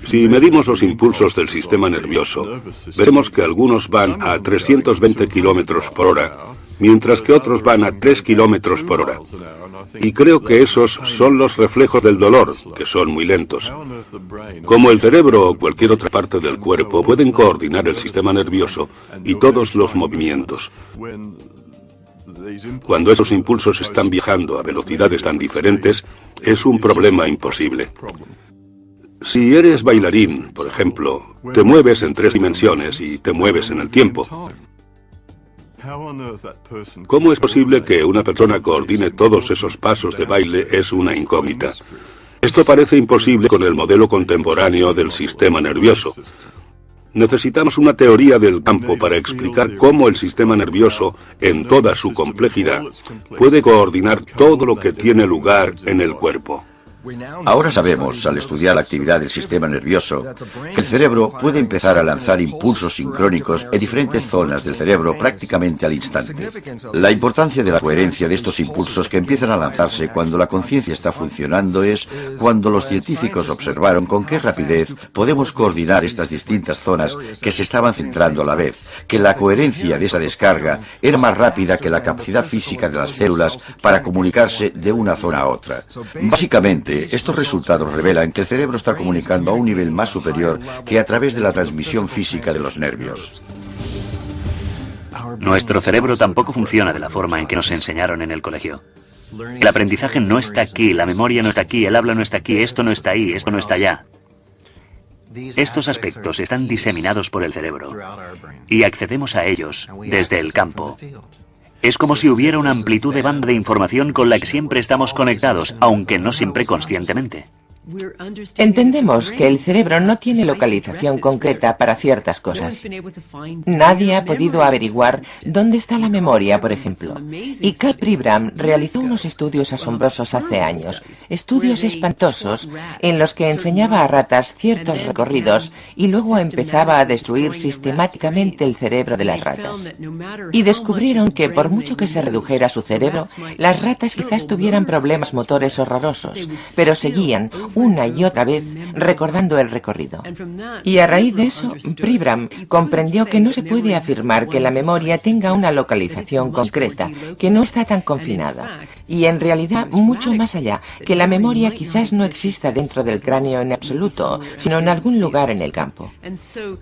Si medimos los impulsos del sistema nervioso, veremos que algunos van a 320 kilómetros por hora, mientras que otros van a 3 kilómetros por hora. Y creo que esos son los reflejos del dolor, que son muy lentos. Como el cerebro o cualquier otra parte del cuerpo pueden coordinar el sistema nervioso y todos los movimientos. Cuando esos impulsos están viajando a velocidades tan diferentes, es un problema imposible. Si eres bailarín, por ejemplo, te mueves en 3 dimensiones y te mueves en el tiempo. ¿Cómo es posible que una persona coordine todos esos pasos de baile? Es una incógnita. Esto parece imposible con el modelo contemporáneo del sistema nervioso. Necesitamos una teoría del campo para explicar cómo el sistema nervioso, en toda su complejidad, puede coordinar todo lo que tiene lugar en el cuerpo. Ahora sabemos, al estudiar la actividad del sistema nervioso, que el cerebro puede empezar a lanzar impulsos sincrónicos en diferentes zonas del cerebro prácticamente al instante. La importancia de la coherencia de estos impulsos que empiezan a lanzarse cuando la conciencia está funcionando es cuando los científicos observaron con qué rapidez podemos coordinar estas distintas zonas que se estaban centrando a la vez, que la coherencia de esa descarga era más rápida que la capacidad física de las células para comunicarse de una zona a otra. Básicamente, estos resultados revelan que el cerebro está comunicando a un nivel más superior que a través de la transmisión física de los nervios. Nuestro cerebro tampoco funciona de la forma en que nos enseñaron en el colegio. El aprendizaje no está aquí, la memoria no está aquí, el habla no está aquí, esto no está ahí, esto no está allá. Estos aspectos están diseminados por el cerebro y accedemos a ellos desde el campo. Es como si hubiera una amplitud de banda de información con la que siempre estamos conectados, aunque no siempre conscientemente. Entendemos que el cerebro no tiene localización concreta para ciertas cosas. Nadie ha podido averiguar dónde está la memoria, por ejemplo. Y Karl Pribram realizó unos estudios asombrosos hace años, estudios espantosos en los que enseñaba a ratas ciertos recorridos y luego empezaba a destruir sistemáticamente el cerebro de las ratas. Y descubrieron que por mucho que se redujera su cerebro, las ratas quizás tuvieran problemas motores horrorosos, pero seguían una y otra vez recordando el recorrido. Y a raíz de eso, Pribram comprendió que no se puede afirmar que la memoria tenga una localización concreta, que no está tan confinada. Y en realidad, mucho más allá, que la memoria quizás no exista dentro del cráneo en absoluto, sino en algún lugar en el campo.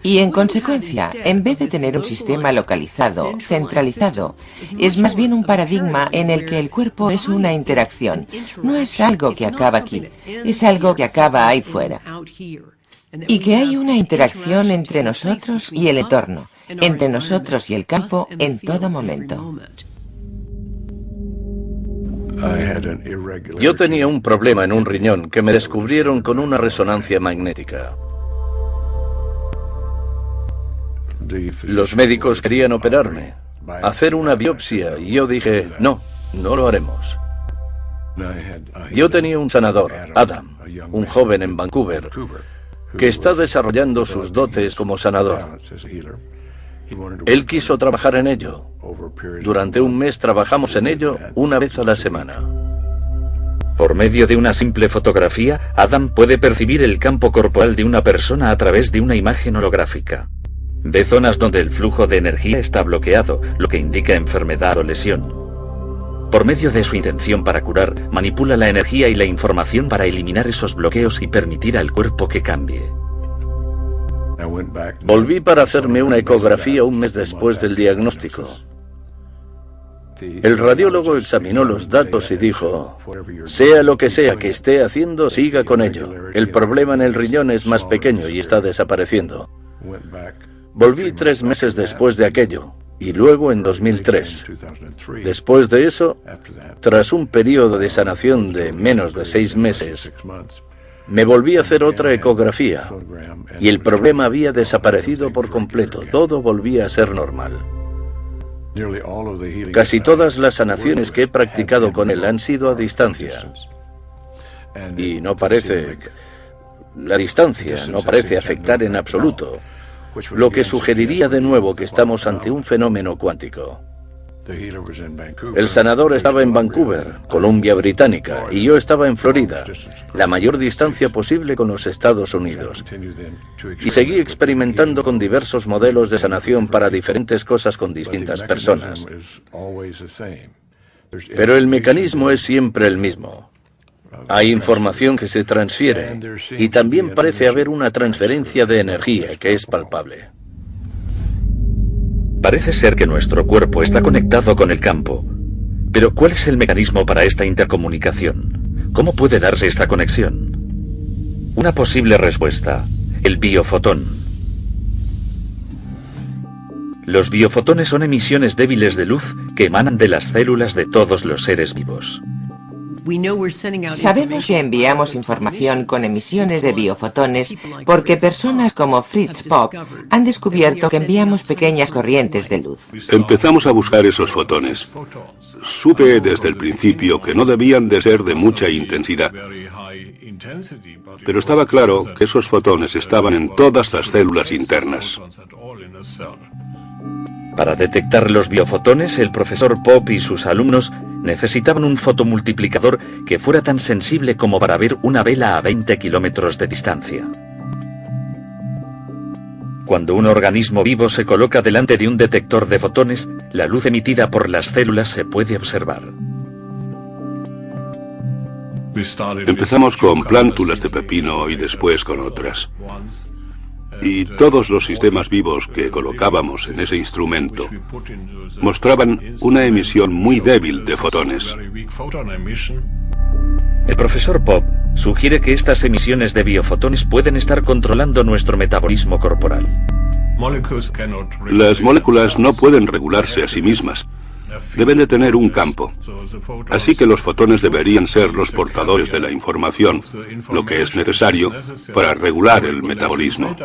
Y en consecuencia, en vez de tener un sistema localizado, centralizado, es más bien un paradigma en el que el cuerpo es una interacción. No es algo que acaba aquí, es algo que acaba ahí fuera. Y que hay una interacción entre nosotros y el entorno, entre nosotros y el campo en todo momento. Yo tenía un problema en un riñón que me descubrieron con una resonancia magnética. Los médicos querían operarme, hacer una biopsia, y yo dije, no lo haremos. Yo tenía un sanador, Adam, un joven en Vancouver, que está desarrollando sus dotes como sanador. Él quiso trabajar en ello. Durante un mes trabajamos en ello una vez a la semana. Por medio de una simple fotografía, Adam puede percibir el campo corporal de una persona a través de una imagen holográfica. Ve zonas donde el flujo de energía está bloqueado, lo que indica enfermedad o lesión. Por medio de su intención para curar, manipula la energía y la información para eliminar esos bloqueos y permitir al cuerpo que cambie. Volví para hacerme una ecografía un mes después del diagnóstico. El radiólogo examinó los datos y dijo: sea lo que sea que esté haciendo, siga con ello. El problema en el riñón es más pequeño y está desapareciendo. Volví 3 meses después de aquello, y luego en 2003. Después de eso, tras un periodo de sanación de menos de 6 meses, me volví a hacer otra ecografía, y el problema había desaparecido por completo. Todo volvía a ser normal. Casi todas las sanaciones que he practicado con él han sido a distancia. Y no parece... La distancia no parece afectar en absoluto, lo que sugeriría de nuevo que estamos ante un fenómeno cuántico. El sanador estaba en Vancouver, Columbia Británica, y yo estaba en Florida, la mayor distancia posible con los Estados Unidos. Y seguí experimentando con diversos modelos de sanación para diferentes cosas con distintas personas. Pero el mecanismo es siempre el mismo. Hay información que se transfiere, y también parece haber una transferencia de energía que es palpable. Parece ser que nuestro cuerpo está conectado con el campo. Pero ¿cuál es el mecanismo para esta intercomunicación? ¿Cómo puede darse esta conexión? Una posible respuesta: el biofotón. Los biofotones son emisiones débiles de luz que emanan de las células de todos los seres vivos. Sabemos que enviamos información con emisiones de biofotones porque personas como Fritz Popp han descubierto que enviamos pequeñas corrientes de luz. Empezamos a buscar esos fotones. Supe desde el principio que no debían de ser de mucha intensidad. Pero estaba claro que esos fotones estaban en todas las células internas. Para detectar los biofotones, el profesor Popp y sus alumnos necesitaban un fotomultiplicador que fuera tan sensible como para ver una vela a 20 kilómetros de distancia. Cuando un organismo vivo se coloca delante de un detector de fotones, la luz emitida por las células se puede observar. Empezamos con plántulas de pepino y después con otras. Y todos los sistemas vivos que colocábamos en ese instrumento mostraban una emisión muy débil de fotones. El profesor Popp sugiere que estas emisiones de biofotones pueden estar controlando nuestro metabolismo corporal. Las moléculas no pueden regularse a sí mismas. Deben de tener un campo. Así que los fotones deberían ser los portadores de la información, lo que es necesario para regular el metabolismo.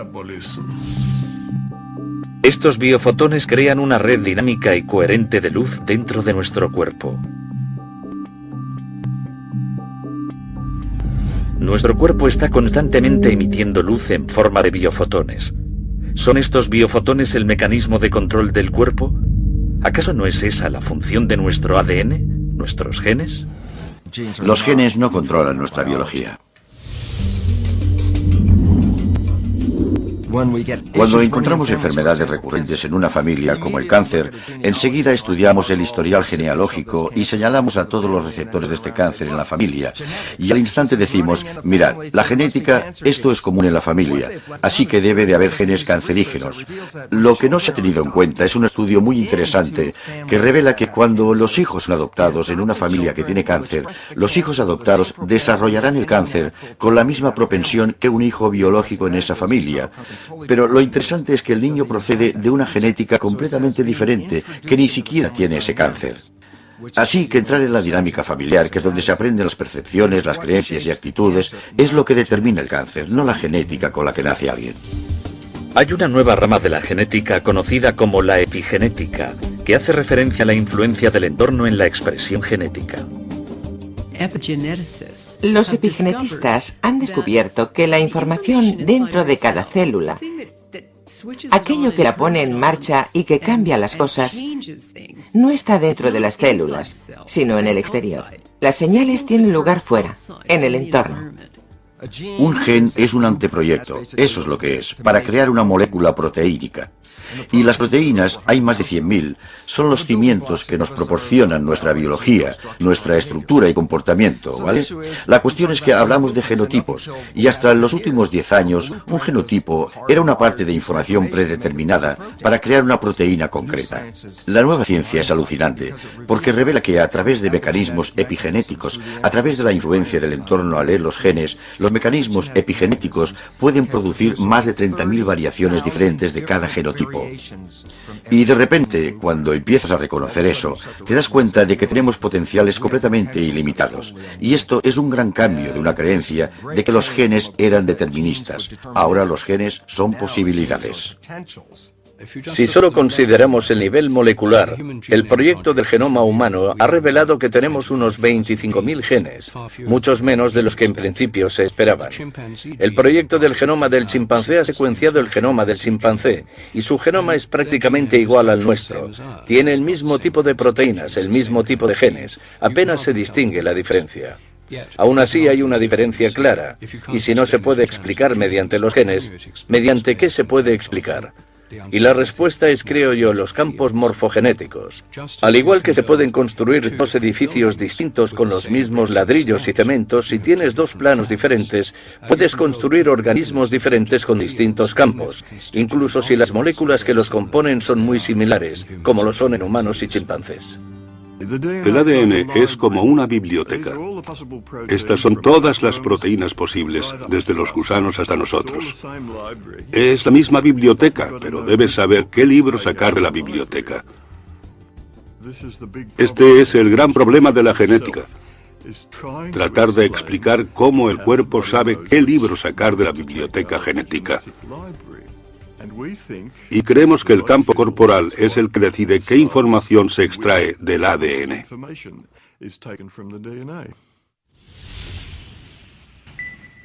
Estos biofotones crean una red dinámica y coherente de luz dentro de nuestro cuerpo. Nuestro cuerpo está constantemente emitiendo luz en forma de biofotones. ¿Son estos biofotones el mecanismo de control del cuerpo? ¿Acaso no es esa la función de nuestro ADN, nuestros genes? Los genes no controlan nuestra biología. Cuando encontramos enfermedades recurrentes en una familia, como el cáncer, enseguida estudiamos el historial genealógico y señalamos a todos los receptores de este cáncer en la familia. Y al instante decimos, mirad, la genética, esto es común en la familia, así que debe de haber genes cancerígenos. Lo que no se ha tenido en cuenta es un estudio muy interesante que revela que cuando los hijos son adoptados en una familia que tiene cáncer, los hijos adoptados desarrollarán el cáncer con la misma propensión que un hijo biológico en esa familia. Pero lo interesante es que el niño procede de una genética completamente diferente, que ni siquiera tiene ese cáncer. Así que entrar en la dinámica familiar, que es donde se aprenden las percepciones, las creencias y actitudes, es lo que determina el cáncer, no la genética con la que nace alguien. Hay una nueva rama de la genética conocida como la epigenética, que hace referencia a la influencia del entorno en la expresión genética. Los epigenetistas han descubierto que la información dentro de cada célula, aquello que la pone en marcha y que cambia las cosas, no está dentro de las células, sino en el exterior. Las señales tienen lugar fuera, en el entorno. Un gen es un anteproyecto, eso es lo que es, para crear una molécula proteínica. Y las proteínas, hay más de 100.000, son los cimientos que nos proporcionan nuestra biología, nuestra estructura y comportamiento, ¿vale? La cuestión es que hablamos de genotipos, y hasta en los últimos 10 años, un genotipo era una parte de información predeterminada para crear una proteína concreta. La nueva ciencia es alucinante, porque revela que a través de mecanismos epigenéticos, a través de la influencia del entorno al leer los genes, los mecanismos epigenéticos pueden producir más de 30.000 variaciones diferentes de cada genotipo. Y de repente, cuando empiezas a reconocer eso, te das cuenta de que tenemos potenciales completamente ilimitados. Y esto es un gran cambio de una creencia de que los genes eran deterministas. Ahora los genes son posibilidades. Si solo consideramos el nivel molecular, el proyecto del genoma humano ha revelado que tenemos unos 25.000 genes, muchos menos de los que en principio se esperaban. El proyecto del genoma del chimpancé ha secuenciado el genoma del chimpancé, y su genoma es prácticamente igual al nuestro. Tiene el mismo tipo de proteínas, el mismo tipo de genes, apenas se distingue la diferencia. Aún así hay una diferencia clara, y si no se puede explicar mediante los genes, ¿mediante qué se puede explicar? Y la respuesta es, creo yo, los campos morfogenéticos. Al igual que se pueden construir dos edificios distintos con los mismos ladrillos y cementos, si tienes dos planos diferentes, puedes construir organismos diferentes con distintos campos, incluso si las moléculas que los componen son muy similares, como lo son en humanos y chimpancés. El ADN es como una biblioteca. Estas son todas las proteínas posibles, desde los gusanos hasta nosotros. Es la misma biblioteca, pero debes saber qué libro sacar de la biblioteca. Este es el gran problema de la genética. Tratar de explicar cómo el cuerpo sabe qué libro sacar de la biblioteca genética. Y creemos que el campo corporal es el que decide qué información se extrae del ADN.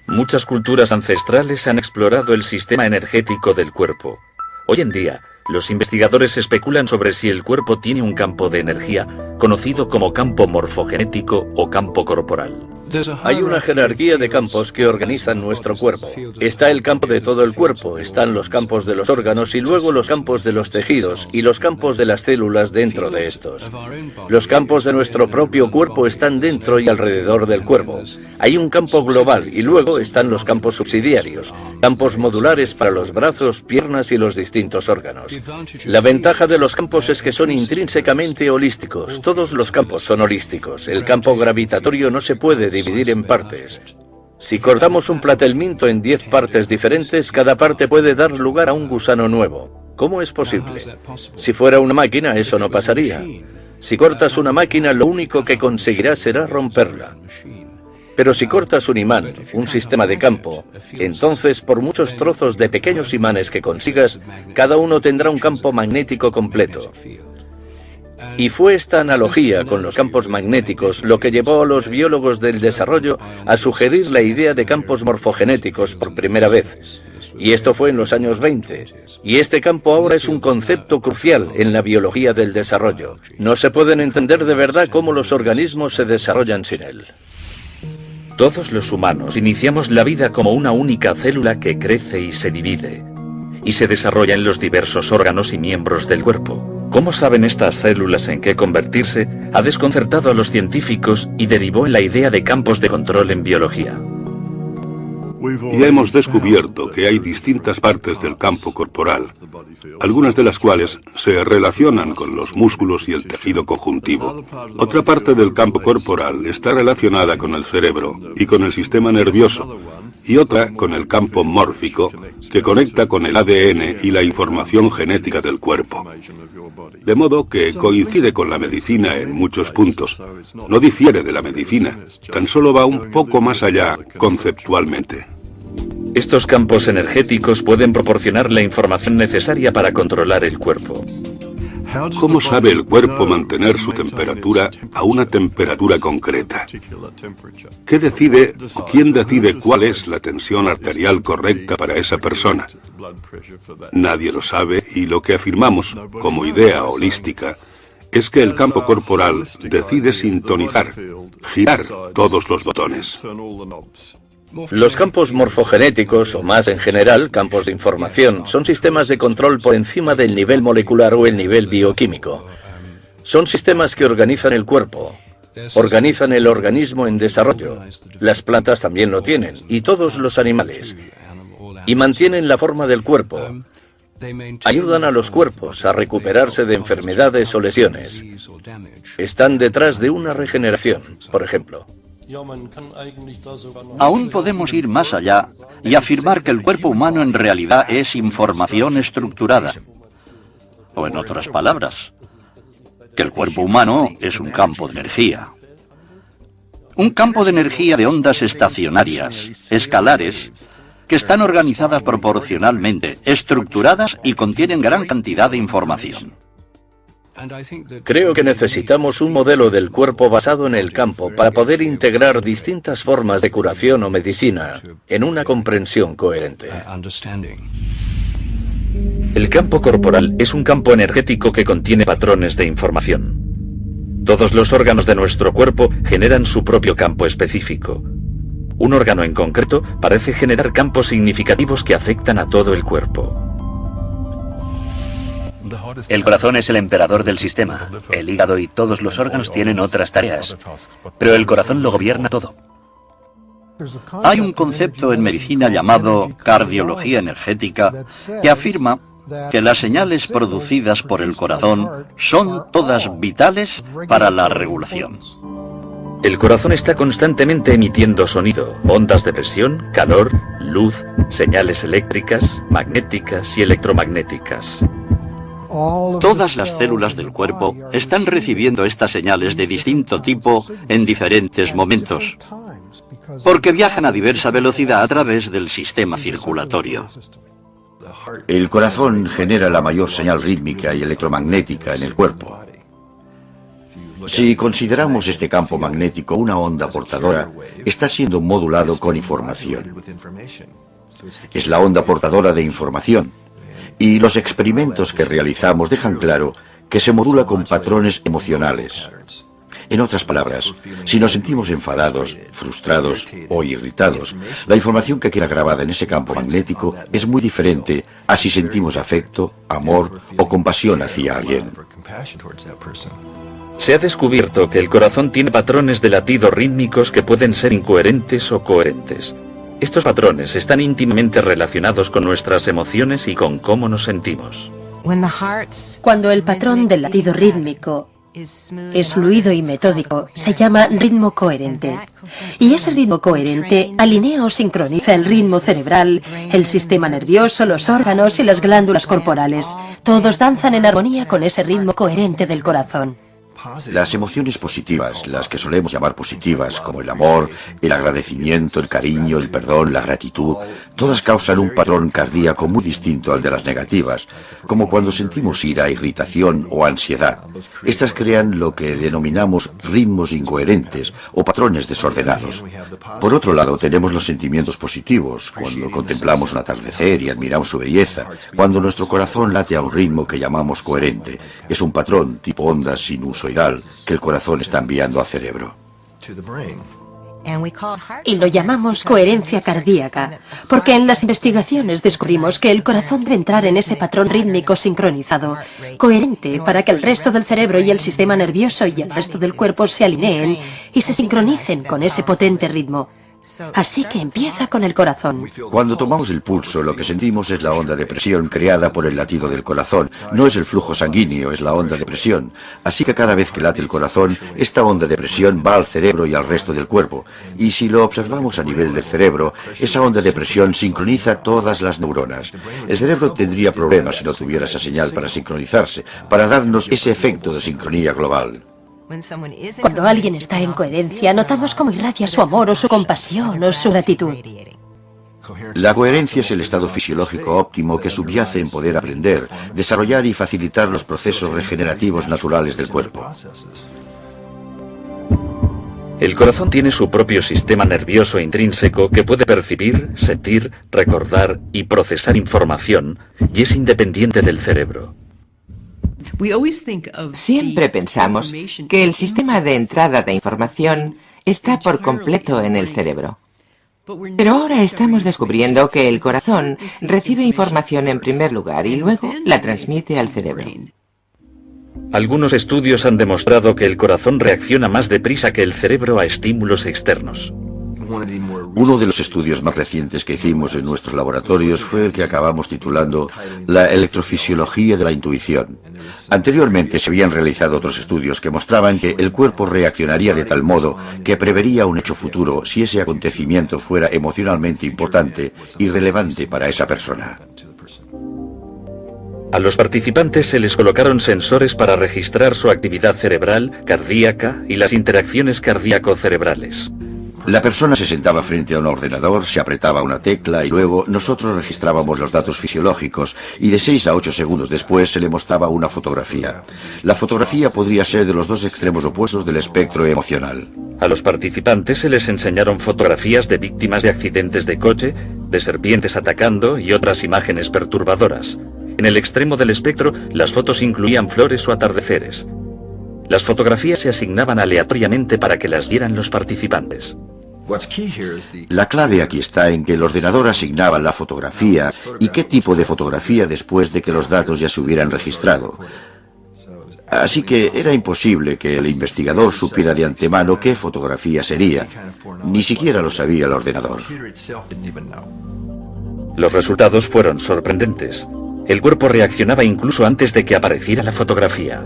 Muchas culturas ancestrales han explorado el sistema energético del cuerpo. Hoy en día, los investigadores especulan sobre si el cuerpo tiene un campo de energía, conocido como campo morfogenético o campo corporal. Hay una jerarquía de campos que organizan nuestro cuerpo. Está el campo de todo el cuerpo, están los campos de los órganos y luego los campos de los tejidos y los campos de las células dentro de estos. Los campos de nuestro propio cuerpo están dentro y alrededor del cuerpo. Hay un campo global y luego están los campos subsidiarios, campos modulares para los brazos, piernas y los distintos órganos. La ventaja de los campos es que son intrínsecamente holísticos. Todos los campos son holísticos. El campo gravitatorio no se puede dividir en partes. Si cortamos un platelminto en 10 partes diferentes, cada parte puede dar lugar a un gusano nuevo. ¿Cómo es posible? Si fuera una máquina, eso no pasaría. Si cortas una máquina, lo único que conseguirás será romperla. Pero si cortas un imán, un sistema de campo, entonces por muchos trozos de pequeños imanes que consigas, cada uno tendrá un campo magnético completo. Y fue esta analogía con los campos magnéticos lo que llevó a los biólogos del desarrollo a sugerir la idea de campos morfogenéticos por primera vez. Y esto fue en los años 20. Y este campo ahora es un concepto crucial en la biología del desarrollo. No se pueden entender de verdad cómo los organismos se desarrollan sin él. Todos los humanos iniciamos la vida como una única célula que crece y se divide, y se desarrolla en los diversos órganos y miembros del cuerpo. ¿Cómo saben estas células en qué convertirse? Ha desconcertado a los científicos y derivó en la idea de campos de control en biología. Ya hemos descubierto que hay distintas partes del campo corporal, algunas de las cuales se relacionan con los músculos y el tejido conjuntivo. Otra parte del campo corporal está relacionada con el cerebro y con el sistema nervioso, y otra con el campo mórfico, que conecta con el ADN y la información genética del cuerpo. De modo que coincide con la medicina en muchos puntos. No difiere de la medicina, tan solo va un poco más allá conceptualmente. Estos campos energéticos pueden proporcionar la información necesaria para controlar el cuerpo. ¿Cómo sabe el cuerpo mantener su temperatura a una temperatura concreta? ¿Qué decide o quién decide cuál es la tensión arterial correcta para esa persona? Nadie lo sabe, y lo que afirmamos como idea holística es que el campo corporal decide sintonizar, girar todos los botones. Los campos morfogenéticos, o más en general, campos de información, son sistemas de control por encima del nivel molecular o el nivel bioquímico. Son sistemas que organizan el cuerpo, organizan el organismo en desarrollo. Las plantas también lo tienen, y todos los animales. Y mantienen la forma del cuerpo. Ayudan a los cuerpos a recuperarse de enfermedades o lesiones. Están detrás de una regeneración, por ejemplo. Aún podemos ir más allá y afirmar que el cuerpo humano en realidad es información estructurada. O en otras palabras, que el cuerpo humano es un campo de energía. Un campo de energía de ondas estacionarias, escalares, que están organizadas proporcionalmente, estructuradas y contienen gran cantidad de información. Creo que necesitamos un modelo del cuerpo basado en el campo para poder integrar distintas formas de curación o medicina en una comprensión coherente. El campo corporal es un campo energético que contiene patrones de información. Todos los órganos de nuestro cuerpo generan su propio campo específico. Un órgano en concreto parece generar campos significativos que afectan a todo el cuerpo. El corazón es el emperador del sistema. El hígado y todos los órganos tienen otras tareas, pero el corazón lo gobierna todo. Hay un concepto en medicina llamado cardiología energética que afirma que las señales producidas por el corazón son todas vitales para la regulación. El corazón está constantemente emitiendo sonido, ondas de presión, calor, luz, señales eléctricas, magnéticas y electromagnéticas. Todas las células del cuerpo están recibiendo estas señales de distinto tipo en diferentes momentos, porque viajan a diversa velocidad a través del sistema circulatorio. El corazón genera la mayor señal rítmica y electromagnética en el cuerpo. Si consideramos este campo magnético una onda portadora, está siendo modulado con información. Es la onda portadora de información. Y los experimentos que realizamos dejan claro que se modula con patrones emocionales. En otras palabras, si nos sentimos enfadados, frustrados o irritados, la información que queda grabada en ese campo magnético es muy diferente a si sentimos afecto, amor o compasión hacia alguien. Se ha descubierto que el corazón tiene patrones de latido rítmicos que pueden ser incoherentes o coherentes. Estos patrones están íntimamente relacionados con nuestras emociones y con cómo nos sentimos. Cuando el patrón del latido rítmico es fluido y metódico, se llama ritmo coherente. Y ese ritmo coherente alinea o sincroniza el ritmo cerebral, el sistema nervioso, los órganos y las glándulas corporales. Todos danzan en armonía con ese ritmo coherente del corazón. Las emociones positivas, las que solemos llamar positivas, como el amor, el agradecimiento, el cariño, el perdón, la gratitud, todas causan un patrón cardíaco muy distinto al de las negativas, como cuando sentimos ira, irritación o ansiedad. Estas crean lo que denominamos ritmos incoherentes o patrones desordenados. Por otro lado, tenemos los sentimientos positivos, cuando contemplamos un atardecer y admiramos su belleza, cuando nuestro corazón late a un ritmo que llamamos coherente. Es un patrón tipo ondas sinusoidal que el corazón está enviando al cerebro. Y lo llamamos coherencia cardíaca, porque en las investigaciones descubrimos que el corazón debe entrar en ese patrón rítmico sincronizado, coherente, para que el resto del cerebro y el sistema nervioso y el resto del cuerpo se alineen y se sincronicen con ese potente ritmo. Así que empieza con el corazón. Cuando tomamos el pulso, lo que sentimos es la onda de presión creada por el latido del corazón. No es el flujo sanguíneo, es la onda de presión. Así que cada vez que late el corazón, esta onda de presión va al cerebro y al resto del cuerpo. Y si lo observamos a nivel del cerebro, esa onda de presión sincroniza todas las neuronas. El cerebro tendría problemas si no tuviera esa señal para sincronizarse, para darnos ese efecto de sincronía global. Cuando alguien está en coherencia, notamos cómo irradia su amor o su compasión o su gratitud. La coherencia es el estado fisiológico óptimo que subyace en poder aprender, desarrollar y facilitar los procesos regenerativos naturales del cuerpo. El corazón tiene su propio sistema nervioso intrínseco que puede percibir, sentir, recordar y procesar información, y es independiente del cerebro. Siempre pensamos que el sistema de entrada de información está por completo en el cerebro. Pero ahora estamos descubriendo que el corazón recibe información en primer lugar y luego la transmite al cerebro. Algunos estudios han demostrado que el corazón reacciona más deprisa que el cerebro a estímulos externos. Uno de los estudios más recientes que hicimos en nuestros laboratorios fue el que acabamos titulando La electrofisiología de la intuición. Anteriormente se habían realizado otros estudios que mostraban que el cuerpo reaccionaría de tal modo que prevería un hecho futuro si ese acontecimiento fuera emocionalmente importante y relevante para esa persona. A los participantes se les colocaron sensores para registrar su actividad cerebral, cardíaca y las interacciones cardíaco-cerebrales. La persona se sentaba frente a un ordenador, se apretaba una tecla y luego nosotros registrábamos los datos fisiológicos y de 6 a 8 segundos después se le mostraba una fotografía. La fotografía podría ser de los dos extremos opuestos del espectro emocional. A los participantes se les enseñaron fotografías de víctimas de accidentes de coche, de serpientes atacando y otras imágenes perturbadoras. En el extremo del espectro, las fotos incluían flores o atardeceres. Las fotografías se asignaban aleatoriamente para que las vieran los participantes. La clave aquí está en que el ordenador asignaba la fotografía y qué tipo de fotografía después de que los datos ya se hubieran registrado. Así que era imposible que el investigador supiera de antemano qué fotografía sería. Ni siquiera lo sabía el ordenador. Los resultados fueron sorprendentes. El cuerpo reaccionaba incluso antes de que apareciera la fotografía.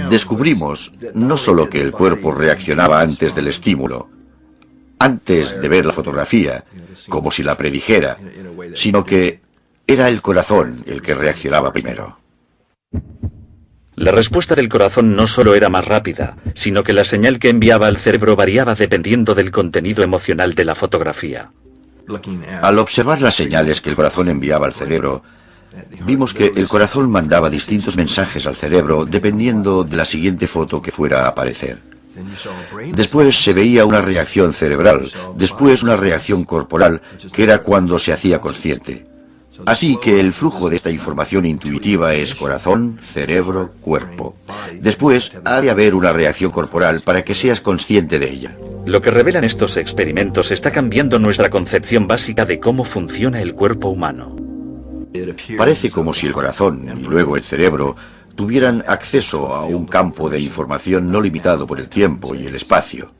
Descubrimos no solo que el cuerpo reaccionaba antes del estímulo, antes de ver la fotografía, como si la predijera, sino que era el corazón el que reaccionaba primero. La respuesta del corazón no solo era más rápida, sino que la señal que enviaba al cerebro variaba dependiendo del contenido emocional de la fotografía. Al observar las señales que el corazón enviaba al cerebro, vimos que el corazón mandaba distintos mensajes al cerebro dependiendo de la siguiente foto que fuera a aparecer. Después se veía una reacción cerebral, después una reacción corporal, que era cuando se hacía consciente. Así que el flujo de esta información intuitiva es corazón, cerebro, cuerpo. Después ha de haber una reacción corporal para que seas consciente de ella. Lo que revelan estos experimentos está cambiando nuestra concepción básica de cómo funciona el cuerpo humano. Parece como si el corazón y luego el cerebro tuvieran acceso a un campo de información no limitado por el tiempo y el espacio.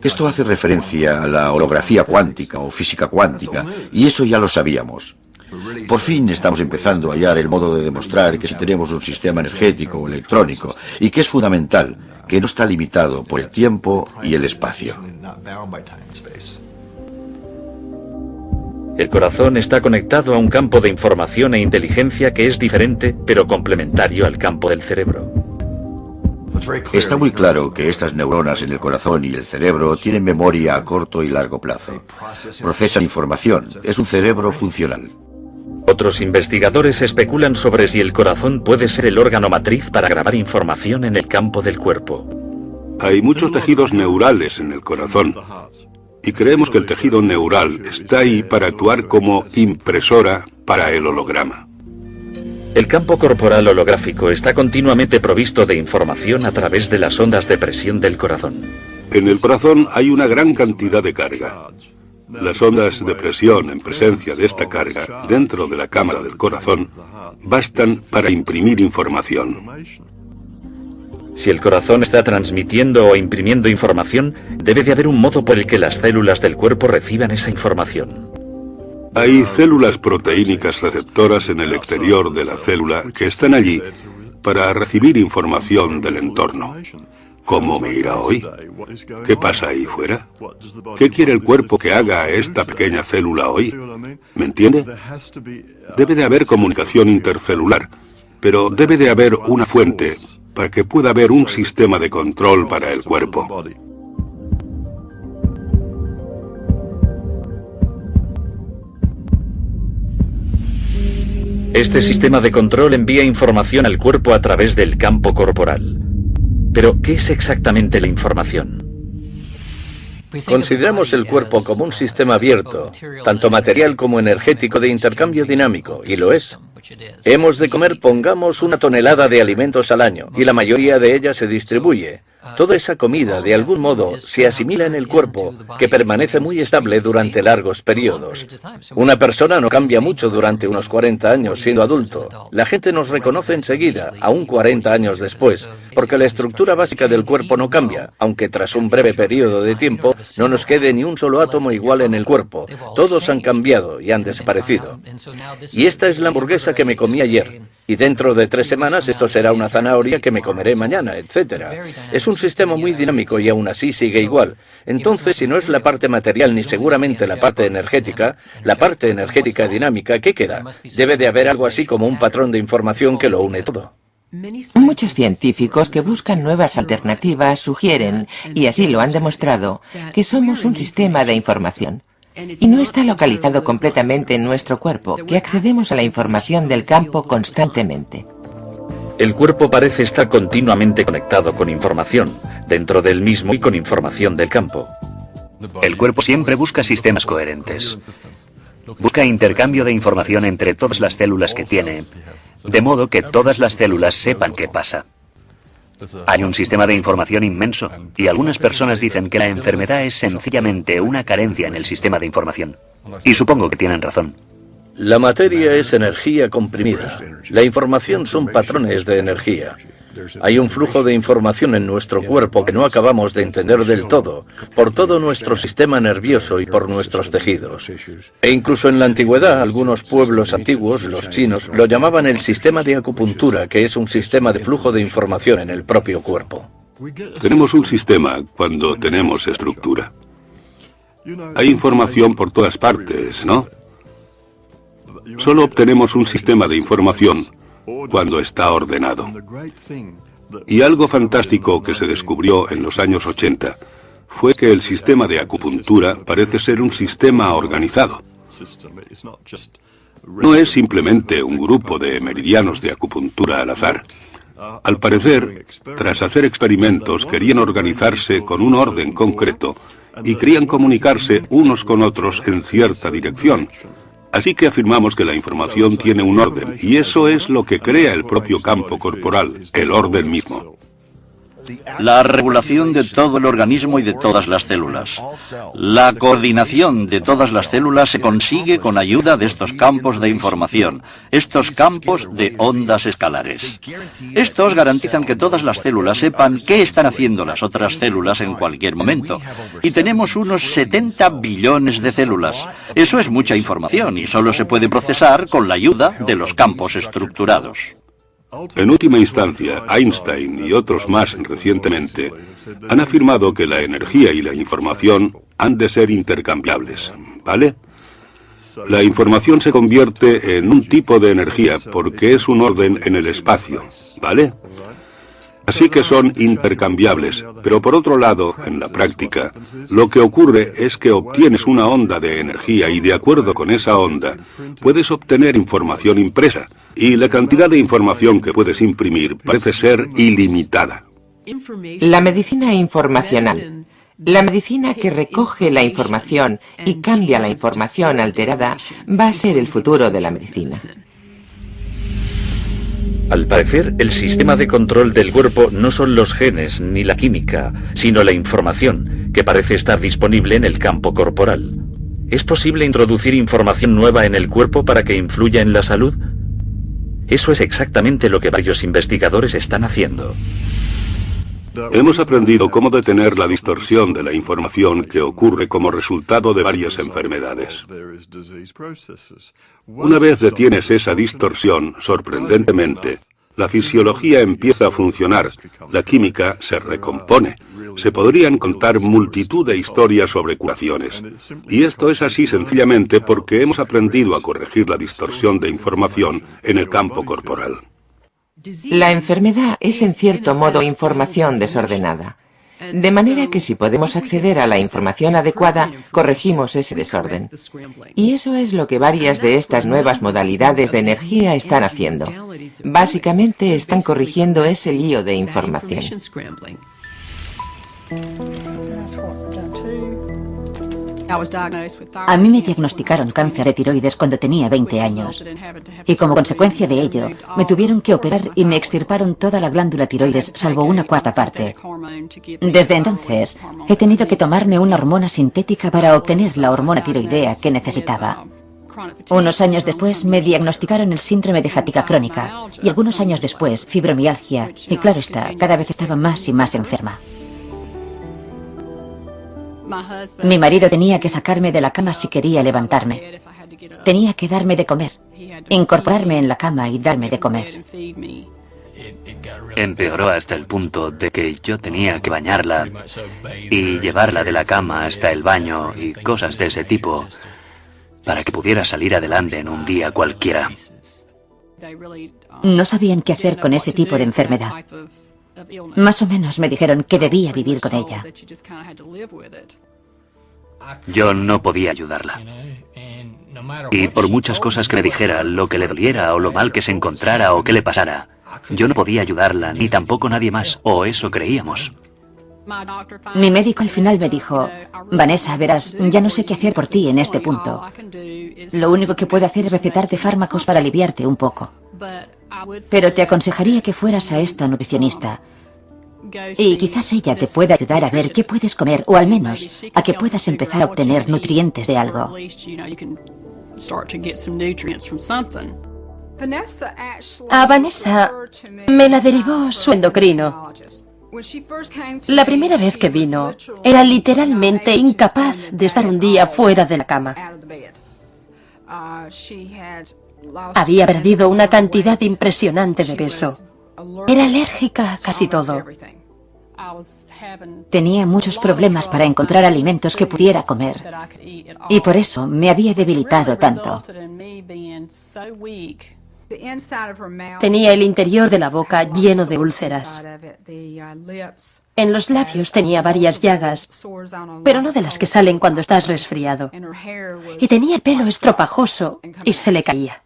Esto hace referencia a la holografía cuántica o física cuántica, y eso ya lo sabíamos. Por fin estamos empezando a hallar el modo de demostrar que si tenemos un sistema energético o electrónico, y que es fundamental, que no está limitado por el tiempo y el espacio. El corazón está conectado a un campo de información e inteligencia que es diferente, pero complementario al campo del cerebro. Está muy claro que estas neuronas en el corazón y el cerebro tienen memoria a corto y largo plazo. Procesan información. Es un cerebro funcional. Otros investigadores especulan sobre si el corazón puede ser el órgano matriz para grabar información en el campo del cuerpo. Hay muchos tejidos neurales en el corazón. Y creemos que el tejido neural está ahí para actuar como impresora para el holograma. El campo corporal holográfico está continuamente provisto de información a través de las ondas de presión del corazón. En el corazón hay una gran cantidad de carga. Las ondas de presión en presencia de esta carga dentro de la cámara del corazón bastan para imprimir información. Si el corazón está transmitiendo o imprimiendo información, debe de haber un modo por el que las células del cuerpo reciban esa información. Hay células proteínicas receptoras en el exterior de la célula que están allí para recibir información del entorno. ¿Cómo me irá hoy? ¿Qué pasa ahí fuera? ¿Qué quiere el cuerpo que haga a esta pequeña célula hoy? ¿Me entiende? Debe de haber comunicación intercelular, pero debe de haber una fuente para que pueda haber un sistema de control para el cuerpo. Este sistema de control envía información al cuerpo a través del campo corporal. Pero, ¿qué es exactamente la información? Consideramos el cuerpo como un sistema abierto, tanto material como energético de intercambio dinámico, y lo es. Hemos de comer, pongamos, 1 tonelada de alimentos al año, y la mayoría de ella se distribuye. Toda esa comida, de algún modo, se asimila en el cuerpo, que permanece muy estable durante largos periodos. Una persona no cambia mucho durante unos 40 años siendo adulto. La gente nos reconoce enseguida, aún 40 años después, porque la estructura básica del cuerpo no cambia, aunque tras un breve periodo de tiempo no nos quede ni un solo átomo igual en el cuerpo. Todos han cambiado y han desaparecido. Y esta es la hamburguesa que me comí ayer. Y dentro de 3 semanas esto será una zanahoria que me comeré mañana, etc. Es un sistema muy dinámico y aún así sigue igual. Entonces, si no es la parte material ni seguramente la parte energética dinámica, ¿qué queda? Debe de haber algo así como un patrón de información que lo une todo. Muchos científicos que buscan nuevas alternativas sugieren, y así lo han demostrado, que somos un sistema de información. Y no está localizado completamente en nuestro cuerpo, que accedemos a la información del campo constantemente. El cuerpo parece estar continuamente conectado con información, dentro del mismo y con información del campo. El cuerpo siempre busca sistemas coherentes. Busca intercambio de información entre todas las células que tiene, de modo que todas las células sepan qué pasa. Hay un sistema de información inmenso, y algunas personas dicen que la enfermedad es sencillamente una carencia en el sistema de información. Y supongo que tienen razón. La materia es energía comprimida. La información son patrones de energía. Hay un flujo de información en nuestro cuerpo que no acabamos de entender del todo, por todo nuestro sistema nervioso y por nuestros tejidos. E incluso en la antigüedad, algunos pueblos antiguos, los chinos, lo llamaban el sistema de acupuntura, que es un sistema de flujo de información en el propio cuerpo. Tenemos un sistema cuando tenemos estructura. Hay información por todas partes, ¿no? Solo obtenemos un sistema de información cuando está ordenado. Y algo fantástico que se descubrió en los años 80 fue que el sistema de acupuntura parece ser un sistema organizado. No es simplemente un grupo de meridianos de acupuntura al azar. Al parecer, tras hacer experimentos, querían organizarse con un orden concreto y querían comunicarse unos con otros en cierta dirección. Así que afirmamos que la información tiene un orden, y eso es lo que crea el propio campo corporal, el orden mismo. La regulación de todo el organismo y de todas las células. La coordinación de todas las células se consigue con ayuda de estos campos de información, estos campos de ondas escalares. Estos garantizan que todas las células sepan qué están haciendo las otras células en cualquier momento. Y tenemos unos 70 billones de células. Eso es mucha información y solo se puede procesar con la ayuda de los campos estructurados. En última instancia, Einstein y otros más recientemente han afirmado que la energía y la información han de ser intercambiables, ¿vale? La información se convierte en un tipo de energía porque es un orden en el espacio, ¿vale? Así que son intercambiables, pero por otro lado, en la práctica, lo que ocurre es que obtienes una onda de energía y de acuerdo con esa onda, puedes obtener información impresa, y la cantidad de información que puedes imprimir parece ser ilimitada. La medicina informacional. La medicina que recoge la información y cambia la información alterada va a ser el futuro de la medicina. Al parecer, el sistema de control del cuerpo no son los genes ni la química, sino la información, que parece estar disponible en el campo corporal. ¿Es posible introducir información nueva en el cuerpo para que influya en la salud? Eso es exactamente lo que varios investigadores están haciendo. Hemos aprendido cómo detener la distorsión de la información que ocurre como resultado de varias enfermedades. Una vez detienes esa distorsión, sorprendentemente, la fisiología empieza a funcionar, la química se recompone. Se podrían contar multitud de historias sobre curaciones. Y esto es así sencillamente porque hemos aprendido a corregir la distorsión de información en el campo corporal. La enfermedad es en cierto modo información desordenada. De manera que si podemos acceder a la información adecuada, corregimos ese desorden. Y eso es lo que varias de estas nuevas modalidades de energía están haciendo. Básicamente están corrigiendo ese lío de información. A mí me diagnosticaron cáncer de tiroides cuando tenía 20 años. Y como consecuencia de ello, me tuvieron que operar y me extirparon toda la glándula tiroides, salvo una cuarta parte. Desde entonces, he tenido que tomarme una hormona sintética para obtener la hormona tiroidea que necesitaba. Unos años después me diagnosticaron el síndrome de fatiga crónica y algunos años después fibromialgia, y claro está, cada vez estaba más y más enferma. Mi marido tenía que sacarme de la cama si quería levantarme. Tenía que darme de comer, incorporarme en la cama y darme de comer. Empeoró hasta el punto de que yo tenía que bañarla y llevarla de la cama hasta el baño y cosas de ese tipo para que pudiera salir adelante en un día cualquiera. No sabían qué hacer con ese tipo de enfermedad. Más o menos me dijeron que debía vivir con ella. Yo no podía ayudarla. Y por muchas cosas que me dijera, lo que le doliera o lo mal que se encontrara o que le pasara, yo no podía ayudarla, ni tampoco nadie más, o eso creíamos. Mi médico al final me dijo, Vanessa, verás, ya no sé qué hacer por ti en este punto. Lo único que puedo hacer es recetarte fármacos para aliviarte un poco. Pero te aconsejaría que fueras a esta nutricionista. Y quizás ella te pueda ayudar a ver qué puedes comer, o al menos a que puedas empezar a obtener nutrientes de algo. A Vanessa me la derivó su endocrino. La primera vez que vino, era literalmente incapaz de estar un día fuera de la cama. Había perdido una cantidad impresionante de peso. Era alérgica a casi todo. Tenía muchos problemas para encontrar alimentos que pudiera comer. Y por eso me había debilitado tanto. Tenía el interior de la boca lleno de úlceras. En los labios tenía varias llagas, pero no de las que salen cuando estás resfriado. Y tenía el pelo estropajoso y se le caía.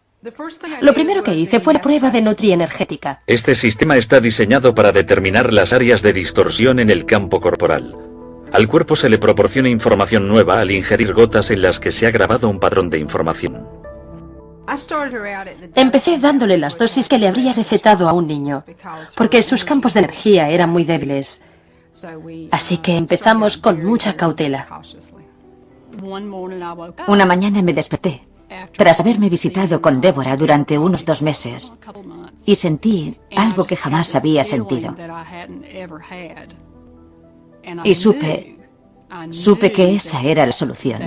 Lo primero que hice fue la prueba de nutrienergética. Este sistema está diseñado para determinar las áreas de distorsión en el campo corporal. Al cuerpo se le proporciona información nueva al ingerir gotas en las que se ha grabado un patrón de información. Empecé dándole las dosis que le habría recetado a un niño, porque sus campos de energía eran muy débiles. Así que empezamos con mucha cautela. Una mañana me desperté, tras haberme visitado con Débora durante unos 2 meses, y sentí algo que jamás había sentido. Y supe que esa era la solución.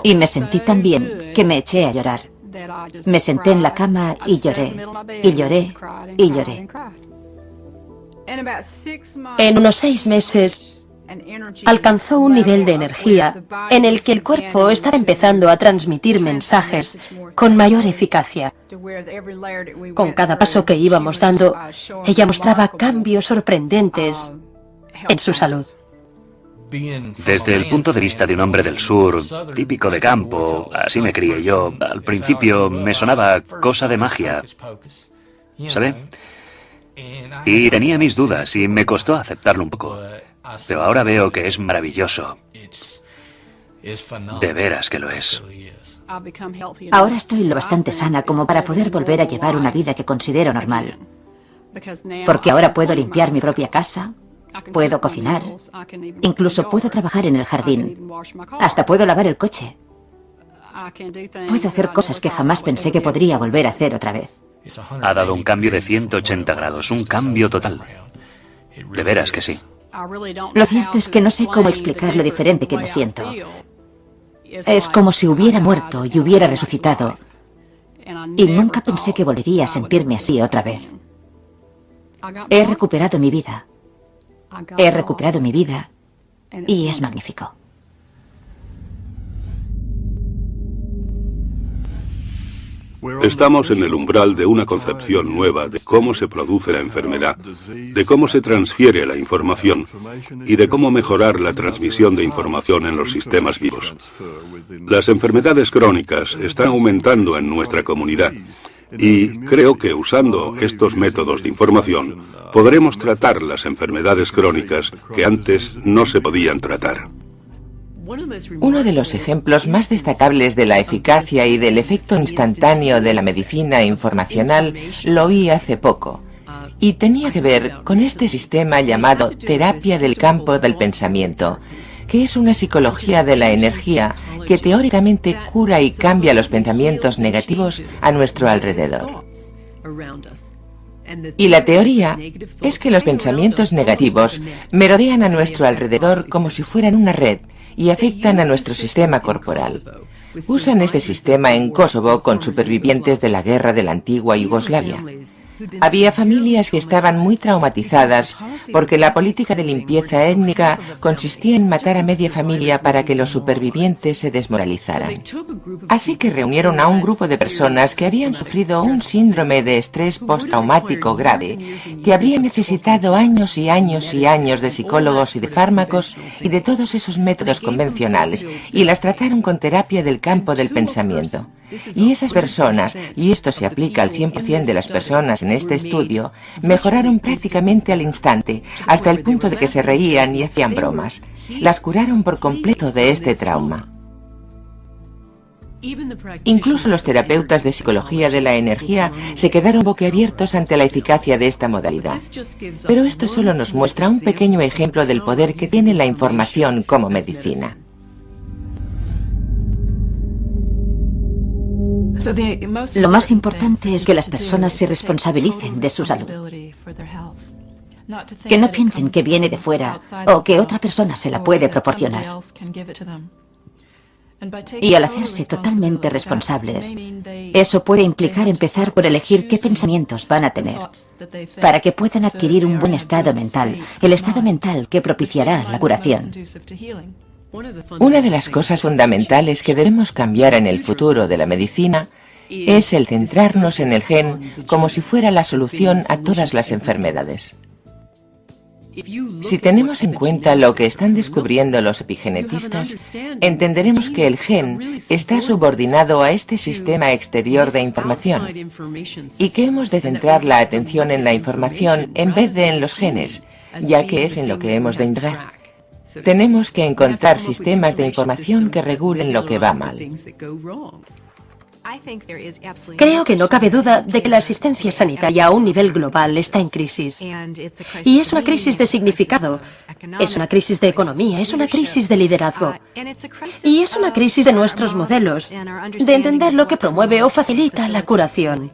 Y me sentí tan bien que me eché a llorar. Me senté en la cama y lloré, y lloré, y lloré. En unos 6 meses, alcanzó un nivel de energía en el que el cuerpo estaba empezando a transmitir mensajes con mayor eficacia. Con cada paso que íbamos dando, ella mostraba cambios sorprendentes en su salud. Desde el punto de vista de un hombre del sur, típico de campo, así me crié yo, al principio me sonaba cosa de magia, ¿sabe? Y tenía mis dudas y me costó aceptarlo un poco, pero ahora veo que es maravilloso. De veras que lo es. Ahora estoy lo bastante sana como para poder volver a llevar una vida que considero normal. Porque ahora puedo limpiar mi propia casa, puedo cocinar, incluso puedo trabajar en el jardín, hasta puedo lavar el coche. Puedo hacer cosas que jamás pensé que podría volver a hacer otra vez. Ha dado un cambio de 180 grados, un cambio total. De veras que sí. Lo cierto es que no sé cómo explicar lo diferente que me siento. Es como si hubiera muerto y hubiera resucitado. Y nunca pensé que volvería a sentirme así otra vez. He recuperado mi vida. He recuperado mi vida y es magnífico. Estamos en el umbral de una concepción nueva de cómo se produce la enfermedad, de cómo se transfiere la información y de cómo mejorar la transmisión de información en los sistemas vivos. Las enfermedades crónicas están aumentando en nuestra comunidad y creo que usando estos métodos de información podremos tratar las enfermedades crónicas que antes no se podían tratar. Uno de los ejemplos más destacables de la eficacia y del efecto instantáneo de la medicina informacional lo oí hace poco, y tenía que ver con este sistema llamado terapia del campo del pensamiento, que es una psicología de la energía que teóricamente cura y cambia los pensamientos negativos a nuestro alrededor. Y la teoría es que los pensamientos negativos merodean a nuestro alrededor como si fueran una red y afectan a nuestro sistema corporal. Usan este sistema en Kosovo con supervivientes de la guerra de la antigua Yugoslavia. Había familias que estaban muy traumatizadas porque la política de limpieza étnica consistía en matar a media familia para que los supervivientes se desmoralizaran. Así que reunieron a un grupo de personas que habían sufrido un síndrome de estrés postraumático grave, que habría necesitado años y años y años de psicólogos y de fármacos y de todos esos métodos convencionales, y las trataron con terapia del campo del pensamiento. Y esas personas, y esto se aplica al 100% de las personas en este estudio, mejoraron prácticamente al instante, hasta el punto de que se reían y hacían bromas. Las curaron por completo de este trauma. Incluso los terapeutas de psicología de la energía se quedaron boquiabiertos ante la eficacia de esta modalidad. Pero esto solo nos muestra un pequeño ejemplo del poder que tiene la información como medicina. Lo más importante es que las personas se responsabilicen de su salud. Que no piensen que viene de fuera o que otra persona se la puede proporcionar. Y al hacerse totalmente responsables, eso puede implicar empezar por elegir qué pensamientos van a tener, para que puedan adquirir un buen estado mental, el estado mental que propiciará la curación. Una de las cosas fundamentales que debemos cambiar en el futuro de la medicina es el centrarnos en el gen como si fuera la solución a todas las enfermedades. Si tenemos en cuenta lo que están descubriendo los epigenetistas, entenderemos que el gen está subordinado a este sistema exterior de información y que hemos de centrar la atención en la información en vez de en los genes, ya que es en lo que hemos de indagar. Tenemos que encontrar sistemas de información que regulen lo que va mal. Creo que no cabe duda de que la asistencia sanitaria a un nivel global está en crisis. Y es una crisis de significado, es una crisis de economía, es una crisis de liderazgo. Y es una crisis de nuestros modelos, de entender lo que promueve o facilita la curación.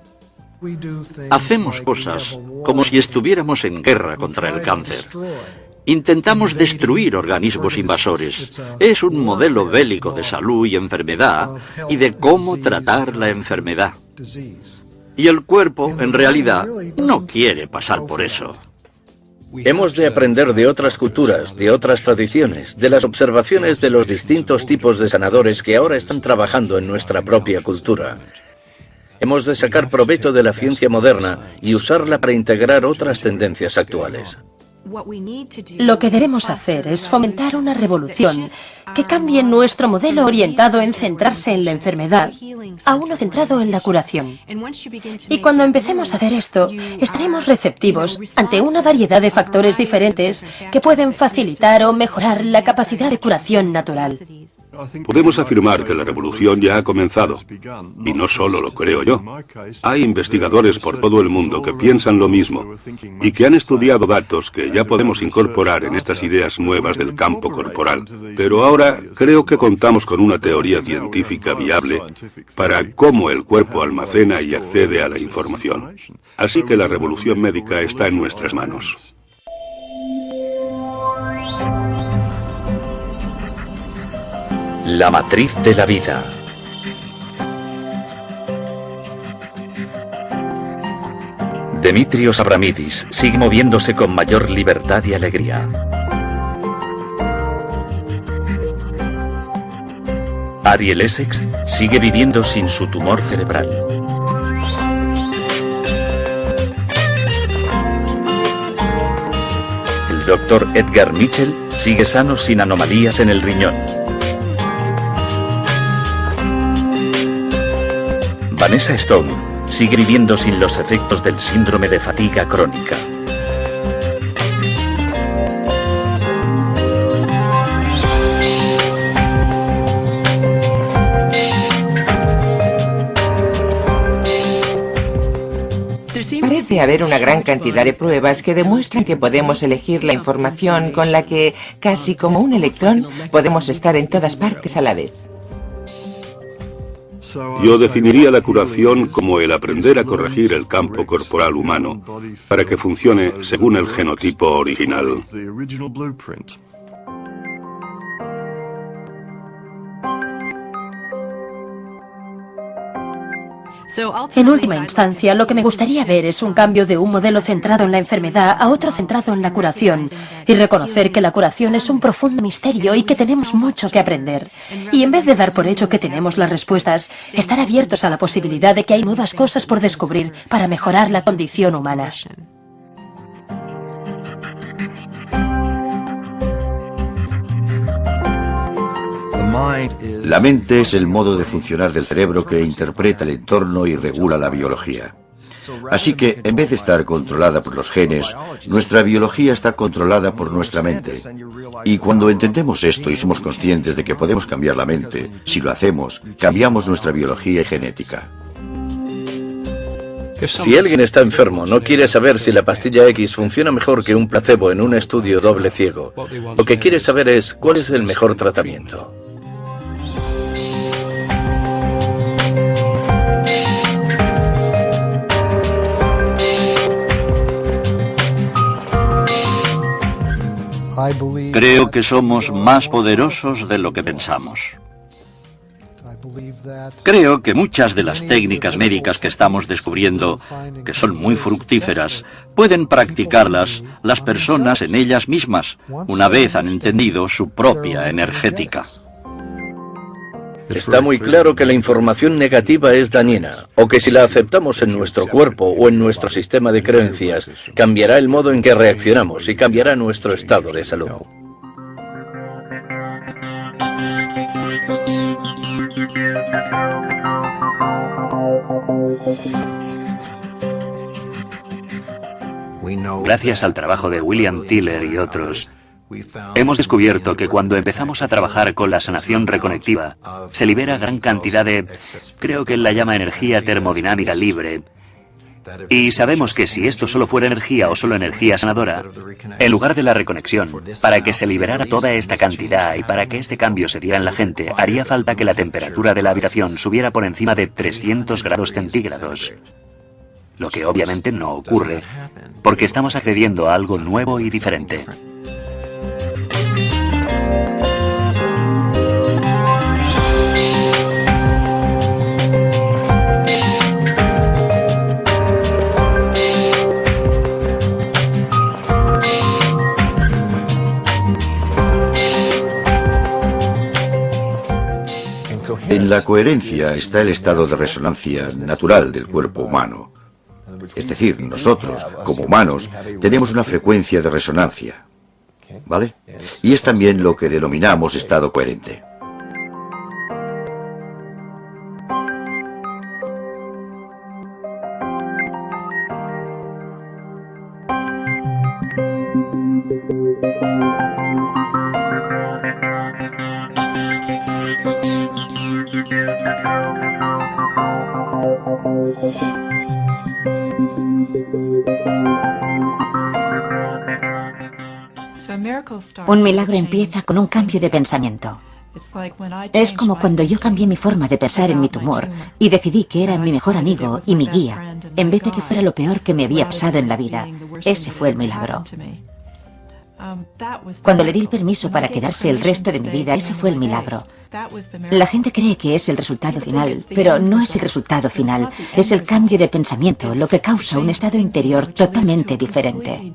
Hacemos cosas como si estuviéramos en guerra contra el cáncer. Intentamos destruir organismos invasores. Es un modelo bélico de salud y enfermedad y de cómo tratar la enfermedad. Y el cuerpo, en realidad, no quiere pasar por eso. Hemos de aprender de otras culturas, de otras tradiciones, de las observaciones de los distintos tipos de sanadores que ahora están trabajando en nuestra propia cultura. Hemos de sacar provecho de la ciencia moderna y usarla para integrar otras tendencias actuales. Lo que debemos hacer es fomentar una revolución que cambie nuestro modelo orientado en centrarse en la enfermedad a uno centrado en la curación. Y cuando empecemos a hacer esto, estaremos receptivos ante una variedad de factores diferentes que pueden facilitar o mejorar la capacidad de curación natural. Podemos afirmar que la revolución ya ha comenzado. Y no solo lo creo yo. Hay investigadores por todo el mundo que piensan lo mismo y que han estudiado datos que ya podemos incorporar en estas ideas nuevas del campo corporal. Pero ahora creo que contamos con una teoría científica viable para cómo el cuerpo almacena y accede a la información. Así que la revolución médica está en nuestras manos. La matriz de la vida. Demetrios Abramidis sigue moviéndose con mayor libertad y alegría. Ariel Essex sigue viviendo sin su tumor cerebral. Dr. Edgar Mitchell sigue sano sin anomalías en el riñón. Vanessa Stone sigue viviendo sin los efectos del síndrome de fatiga crónica. Parece haber una gran cantidad de pruebas que demuestran que podemos elegir la información con la que, casi como un electrón, podemos estar en todas partes a la vez. Yo definiría la curación como el aprender a corregir el campo corporal humano para que funcione según el genotipo original. En última instancia, lo que me gustaría ver es un cambio de un modelo centrado en la enfermedad a otro centrado en la curación, y reconocer que la curación es un profundo misterio y que tenemos mucho que aprender. Y en vez de dar por hecho que tenemos las respuestas, estar abiertos a la posibilidad de que hay nuevas cosas por descubrir para mejorar la condición humana. La mente es el modo de funcionar del cerebro que interpreta el entorno y regula la biología. Así que, en vez de estar controlada por los genes, nuestra biología está controlada por nuestra mente. Y cuando entendemos esto y somos conscientes de que podemos cambiar la mente, si lo hacemos, cambiamos nuestra biología y genética. Si alguien está enfermo, no quiere saber si la pastilla X funciona mejor que un placebo en un estudio doble ciego. Lo que quiere saber es cuál es el mejor tratamiento. Creo que somos más poderosos de lo que pensamos. Creo que muchas de las técnicas médicas que estamos descubriendo, que son muy fructíferas, pueden practicarlas las personas en ellas mismas, una vez han entendido su propia energética. Está muy claro que la información negativa es dañina, o que si la aceptamos en nuestro cuerpo o en nuestro sistema de creencias, cambiará el modo en que reaccionamos y cambiará nuestro estado de salud. Gracias al trabajo de William Tiller y otros, hemos descubierto que cuando empezamos a trabajar con la sanación reconectiva, se libera gran cantidad de, creo que él la llama energía termodinámica libre, y sabemos que si esto solo fuera energía o solo energía sanadora, en lugar de la reconexión, para que se liberara toda esta cantidad y para que este cambio se diera en la gente, haría falta que la temperatura de la habitación subiera por encima de 300 grados centígrados. Lo que obviamente no ocurre, porque estamos accediendo a algo nuevo y diferente. En la coherencia está el estado de resonancia natural del cuerpo humano. Es decir, nosotros, como humanos, tenemos una frecuencia de resonancia, ¿vale? Y es también lo que denominamos estado coherente. Un milagro empieza con un cambio de pensamiento. Es como cuando yo cambié mi forma de pensar en mi tumor y decidí que era mi mejor amigo y mi guía, en vez de que fuera lo peor que me había pasado en la vida. Ese fue el milagro. Cuando le di el permiso para quedarse el resto de mi vida, ese fue el milagro. La gente cree que es el resultado final, pero no es el resultado final. Es el cambio de pensamiento lo que causa un estado interior totalmente diferente.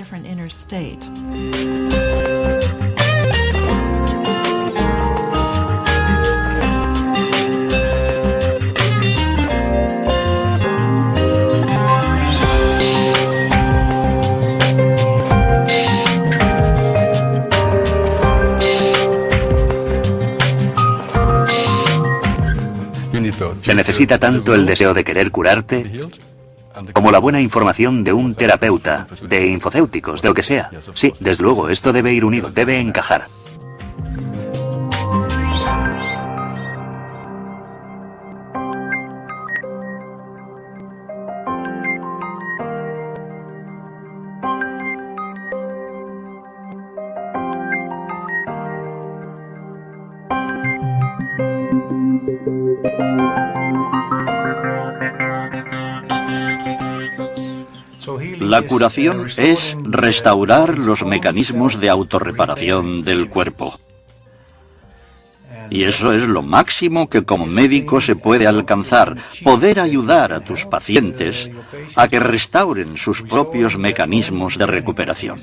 Se necesita tanto el deseo de querer curarte como la buena información de un terapeuta, de infocéuticos, de lo que sea. Sí, desde luego, esto debe ir unido, debe encajar. La curación es restaurar los mecanismos de autorreparación del cuerpo. Y eso es lo máximo que como médico se puede alcanzar, poder ayudar a tus pacientes a que restauren sus propios mecanismos de recuperación.